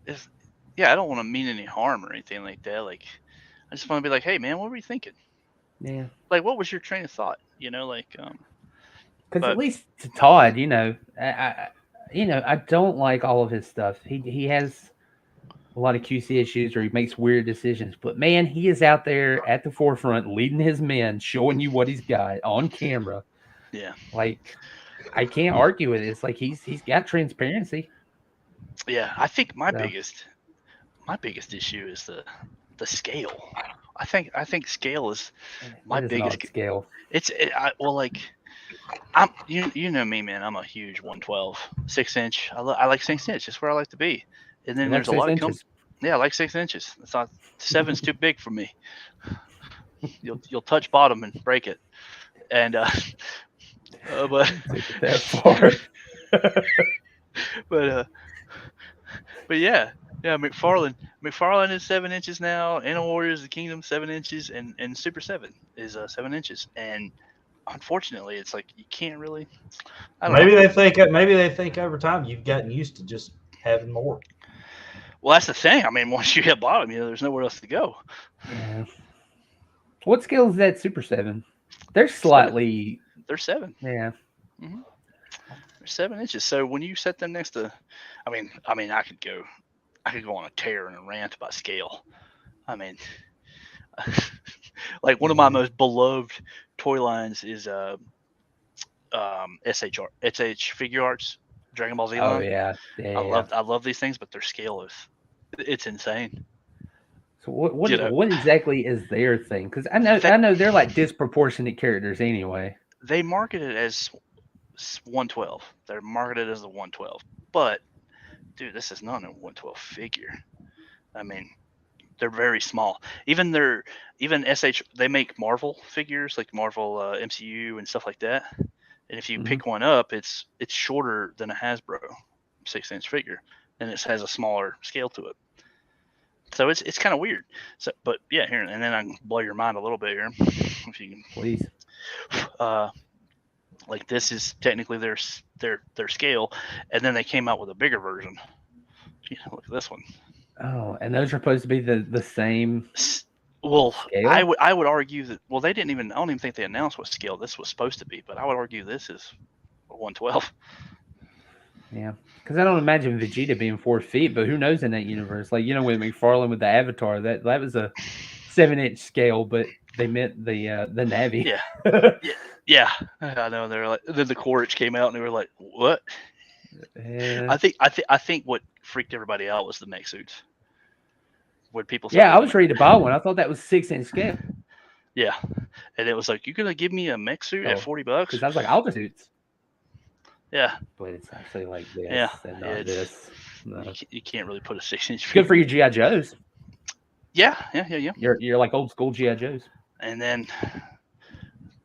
if I don't want to mean any harm or anything like that. Like, I just want to be like, hey, man, what were you thinking? Yeah. Like, what was your train of thought? Because at least to Todd, I don't like all of his stuff. He has a lot of QC issues or he makes weird decisions, but man, he is out there at the forefront leading his men, showing you what he's got on camera. Yeah. Like, I can't argue with it. It's like he's got transparency. Yeah. I think my biggest issue is the scale. I think scale is my biggest scale. I'm you know me, man. I'm a huge 112, 6-inch. I like 6-inch. That's where I like to be. And then there's a lot of I like 6 inches. It's not 7's too big for me. You'll touch bottom and break it. And but that far. but yeah, McFarlane is 7 inches now. Animal Warriors of the Kingdom 7 inches, and Super7 is 7 inches. And unfortunately, it's like you can't really. Maybe they think over time you've gotten used to just having more. Well, that's the thing. I mean, once you hit bottom, there's nowhere else to go. Yeah. What scale is that Super7? They're slightly They're 7. Yeah. They're 7 inches. So when you set them next to, I mean, I could go on a tear and a rant about scale. I mean, like one of my most beloved toy lines is SH Figure Arts Dragon Ball Z line. Oh yeah. I love these things, but their scale it's insane. So what exactly is their thing? Because I know they're like disproportionate characters anyway. They market it as 112. They're marketed as the 112, but dude, this is not a 112 figure. I mean, they're very small. Even SH, they make Marvel figures like Marvel MCU and stuff like that. And if you pick one up, it's shorter than a Hasbro 6-inch figure, and it has a smaller scale to it. So it's kind of weird. So, but yeah, here, and then I can blow your mind a little bit here, if you can. Please. Like this is technically their scale, and then they came out with a bigger version. Look at this one. Oh, and those are supposed to be the same. Well, scale? I would argue that. Well, they didn't even. I don't even think they announced what scale this was supposed to be. But I would argue this is 112. Yeah, because I don't imagine Vegeta being 4 feet, but who knows in that universe? Like with McFarlane with the Avatar, that was a 7-inch scale, but they meant the Navi. Yeah. I know. They're like. Then the Quaritch came out, and they were like, "What?" Yeah. I think what freaked everybody out was the mech suits. When people I was ready to buy one. I thought that was 6-inch scale. Yeah, and it was like, you're gonna give me a mech suit at $40? Because I was like, all the suits. Yeah, but it's actually like this. Yeah, and not this. No. You can't really put a 6-inch. Good for your GI Joes. Yeah. You're like old school GI Joes. And then,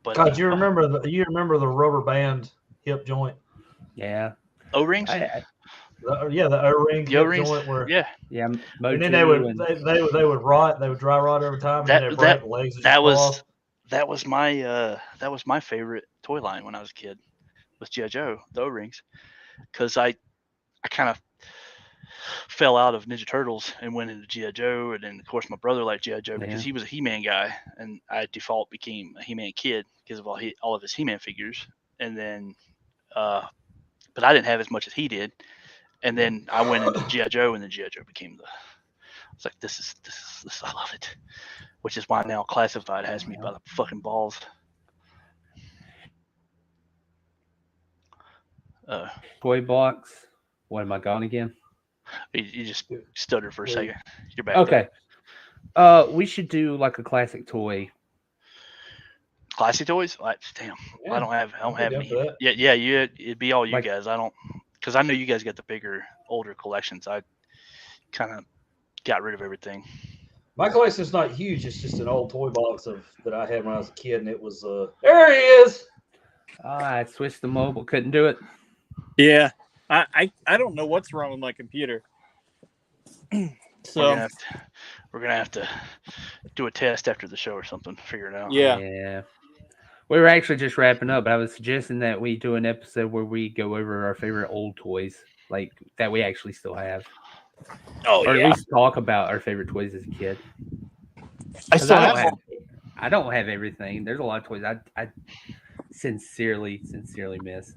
but God, you remember the rubber band hip joint? Yeah. O-rings. The O-ring joint where yeah. And then they would rot. They would dry rot every time. And then they break the legs. That was my favorite toy line when I was a kid. Was GI Joe, the O-rings, because I kind of fell out of Ninja Turtles and went into GI Joe, and then of course my brother liked GI Joe because he was a He-Man guy, and I default became a He-Man kid because of all of his He-Man figures, and then but I didn't have as much as he did. And then I went into GI Joe, and then GI Joe became it's like this is I love it, which is why now Classified has me by the fucking balls. Toy box. What, am I gone again? You just stuttered for a second. You're back. Okay. We should do like a classic toy. Classic toys? Damn. Yeah, I don't have any. Yeah. It'd be all you guys. I don't. Because I know you guys got the bigger, older collections. I kind of got rid of everything. My collection's not huge. It's just an old toy box that I had when I was a kid, and it was there he is. I switched the mobile. Couldn't do it. Yeah, I don't know what's wrong with my computer. So we're gonna have to do a test after the show or something. Figure it out. Yeah. We were actually just wrapping up, but I was suggesting that we do an episode where we go over our favorite old toys, like that we actually still have. Oh, or at least talk about our favorite toys as a kid. I don't have everything. There's a lot of toys I sincerely miss.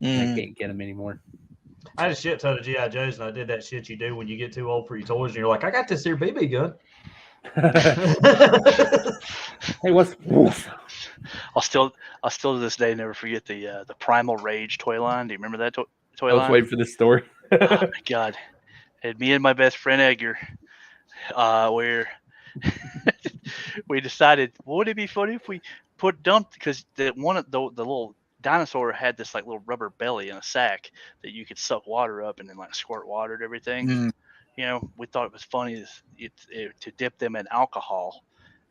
I can't get them anymore. I had a shit ton of GI Joes, and I did that shit you do when you get too old for your toys, and you're like, I got this here BB gun. Hey, what's? I'll still to this day never forget the Primal Rage toy line. Do you remember that toy line? I was waiting for the story. Oh my god! And me and my best friend Edgar, where we decided, would it be funny if we dumped, because the little dinosaur had this like little rubber belly in a sack that you could suck water up and then like squirt water and everything. You know, we thought it was funny to dip them in alcohol,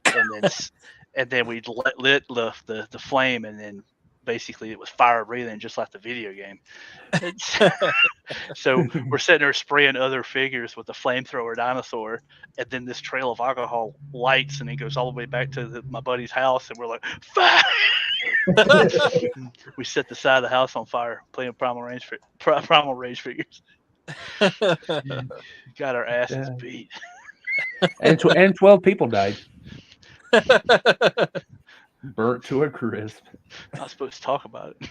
and then we lit the flame, and then basically it was fire breathing just like the video game. So we're sitting there spraying other figures with the flamethrower dinosaur, and then this trail of alcohol lights, and it goes all the way back to my buddy's house, and we're like, fire! We set the side of the house on fire playing Primal Rage figures. Got our asses beat. And 12 people died. Burnt to a crisp. Not supposed to talk about it.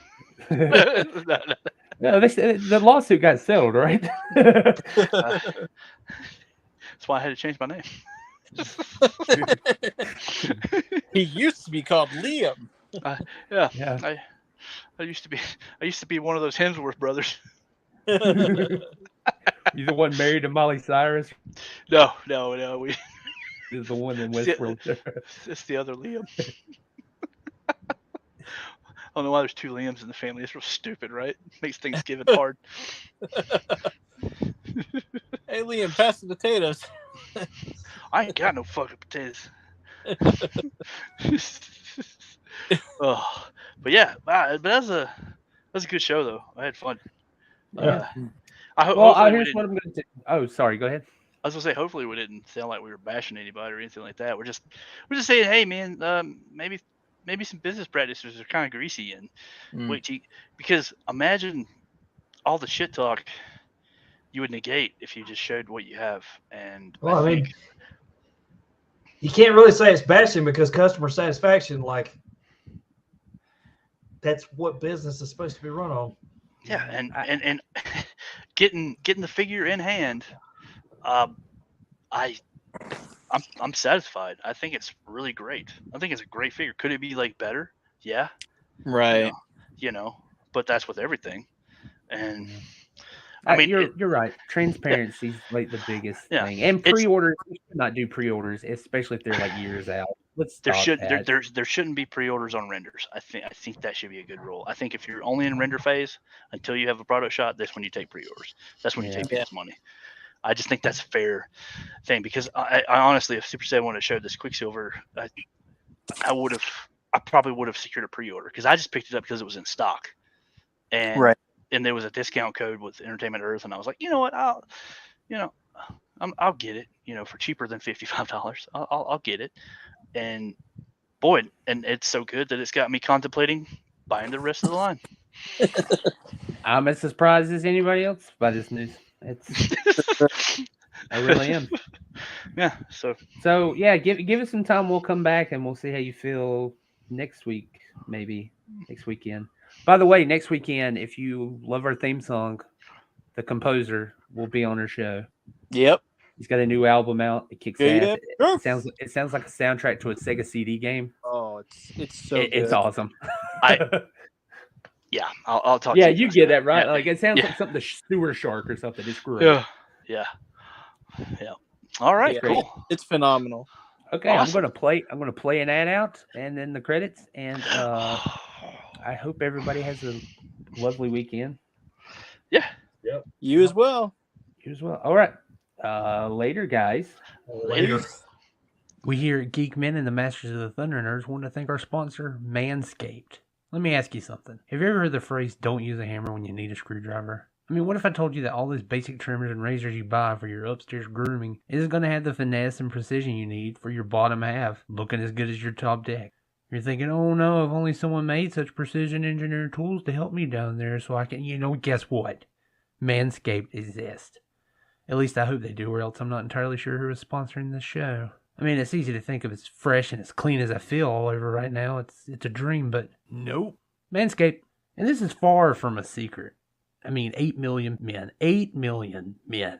No, the lawsuit got settled, right? That's why I had to change my name. He used to be called Liam. Yeah. Yeah. I used to be one of those Hemsworth brothers. You the one married to Molly Cyrus? No. We Is the one in Westworld. it's the other Liam. I don't know why there's two Liams in the family. It's real stupid, right? Makes Thanksgiving hard. Hey, Liam, pass the potatoes. I ain't got no fucking potatoes. Oh, but yeah, but that was a good show though. I had fun. Yeah. Hopefully what I'm going to do. Oh, sorry. Go ahead. I was gonna say, hopefully we didn't sound like we were bashing anybody or anything like that. We're just saying, hey man, maybe some business practices are kind of greasy and because imagine all the shit talk you would negate if you just showed what you have. And well, I mean, you can't really say it's bashing because customer satisfaction, like, that's what business is supposed to be run on. Yeah, and getting the figure in hand, I'm satisfied. I think it's really great. I think it's a great figure. Could it be like better? Yeah. Right. You know, but that's with everything. And I mean, you're right. Transparency is like the biggest thing. And pre-orders, you should not do pre-orders, especially if they're like years out. There shouldn't be pre-orders on renders. I think that should be a good rule. I think if you're only in render phase until you have a product shot, that's when you take pre-orders. That's when you take people's money. I just think that's a fair thing because I honestly, if Super7 would have showed this Quicksilver, I probably would have secured a pre-order because I just picked it up because it was in stock, and there was a discount code with Entertainment Earth, and I was like, you know what, I'll get it, for cheaper than $55. I'll get it, and boy, and it's so good that it's got me contemplating buying the rest of the line. I'm as surprised as anybody else by this news. I really am. Yeah. So yeah, give us some time. We'll come back and we'll see how you feel next week, maybe next weekend. By the way, next weekend, if you love our theme song, the composer will be on our show. Yep. He's got a new album out. It kicks ass. It sounds like a soundtrack to a Sega CD game. Oh, it's so good. It's awesome. Yeah, I'll talk. Yeah, to you get that right. Yeah. Like it sounds like something the Sewer Shark or something. It's great. Yeah. All right, cool. It's phenomenal. Okay, awesome. I'm gonna play an ad out and then the credits, and I hope everybody has a lovely weekend. Yeah. Yep. You as well. All right. Later, guys. Later. We here at Geek-Men and the Masters of the Thunder Nerds want to thank our sponsor, Manscaped. Let me ask you something. Have you ever heard the phrase, don't use a hammer when you need a screwdriver? I mean, what if I told you that all those basic trimmers and razors you buy for your upstairs grooming isn't going to have the finesse and precision you need for your bottom half, looking as good as your top deck? You're thinking, oh no, if only someone made such precision engineered tools to help me down there so I can, guess what? Manscaped exists. At least I hope they do, or else I'm not entirely sure who is sponsoring this show. I mean, it's easy to think of as fresh and as clean as I feel all over right now. It's a dream, but nope. Manscaped. And this is far from a secret. I mean, 8 million men. 8 million men.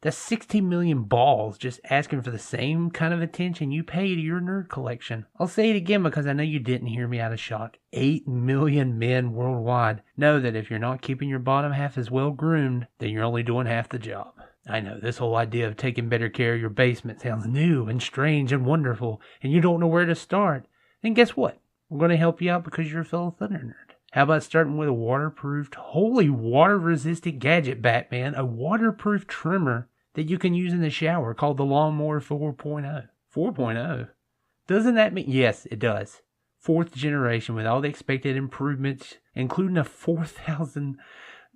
That's 16 million balls just asking for the same kind of attention you pay to your nerd collection. I'll say it again because I know you didn't hear me out of shock. 8 million men worldwide know that if you're not keeping your bottom half as well groomed, then you're only doing half the job. I know, this whole idea of taking better care of your basement sounds new and strange and wonderful, and you don't know where to start. And guess what? We're going to help you out because you're a fellow Thunder Nerd. How about starting with a waterproofed, wholly water-resistant gadget, Batman, a waterproof trimmer that you can use in the shower called the Lawnmower 4.0. 4.0? Doesn't that mean... Yes, it does. 4th generation with all the expected improvements, including a 4,000...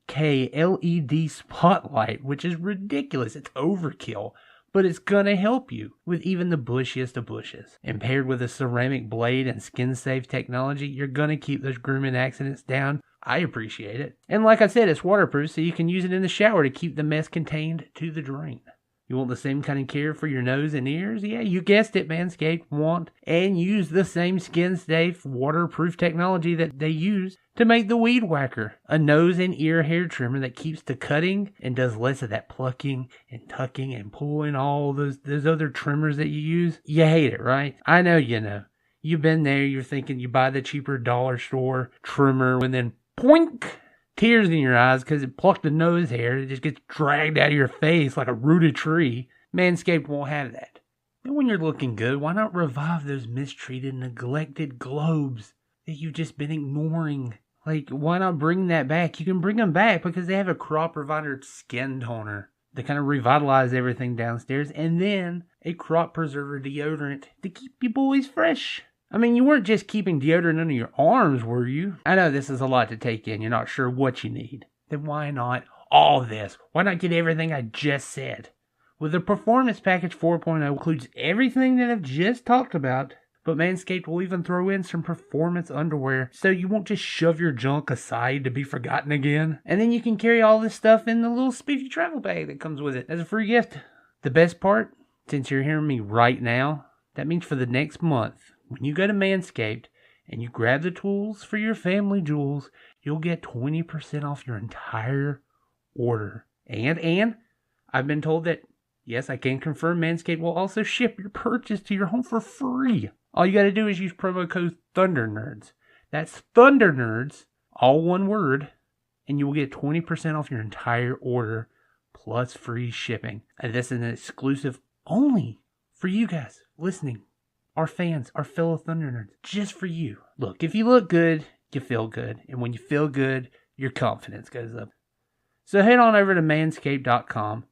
LED spotlight, which is ridiculous. It's overkill, but it's gonna help you with even the bushiest of bushes. And paired with a ceramic blade and skin-safe technology, you're gonna keep those grooming accidents down. I appreciate it. And like I said, it's waterproof, so you can use it in the shower to keep the mess contained to the drain. You want the same kind of care for your nose and ears? Yeah, you guessed it, Manscaped want and use the same skin-safe, waterproof technology that they use to make the Weed Whacker, a nose and ear hair trimmer that keeps the cutting and does less of that plucking and tucking and pulling, all those other trimmers that you use. You hate it, right? I know you know. You've been there, you're thinking you buy the cheaper dollar store trimmer and then poink! Tears in your eyes because it plucked the nose hair. It just gets dragged out of your face like a rooted tree. Manscaped won't have that. And when you're looking good, why not revive those mistreated, neglected globes that you've just been ignoring? Like, why not bring that back? You can bring them back because they have a crop provider skin toner to kind of revitalize everything downstairs, and then a crop preserver deodorant to keep you boys fresh. I mean, you weren't just keeping deodorant under your arms, were you? I know this is a lot to take in. You're not sure what you need. Then why not all this? Why not get everything I just said? Well, the Performance Package 4.0 includes everything that I've just talked about, but Manscaped will even throw in some performance underwear so you won't just shove your junk aside to be forgotten again. And then you can carry all this stuff in the little spiffy travel bag that comes with it as a free gift. The best part, since you're hearing me right now, that means for the next month, when you go to Manscaped and you grab the tools for your family jewels, you'll get 20% off your entire order. And I've been told that, yes, I can confirm Manscaped will also ship your purchase to your home for free. All you got to do is use promo code ThunderNerds. That's ThunderNerds, all one word, and you will get 20% off your entire order plus free shipping. And this is an exclusive only for you guys listening. Our fans, our fellow Thunder Nerds, just for you. Look, if you look good, you feel good. And when you feel good, your confidence goes up. So head on over to manscaped.com,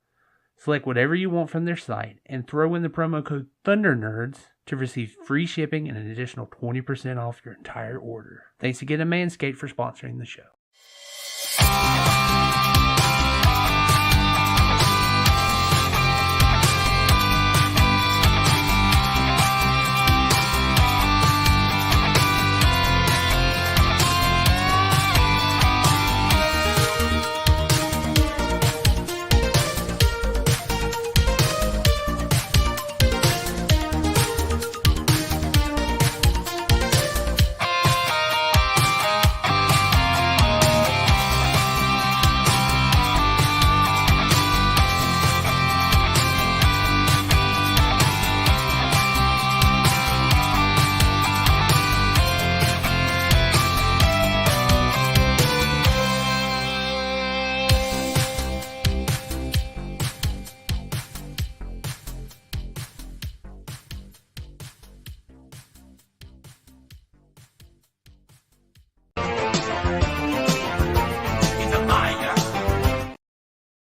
select whatever you want from their site, and throw in the promo code ThunderNerds to receive free shipping and an additional 20% off your entire order. Thanks again to Manscaped for sponsoring the show.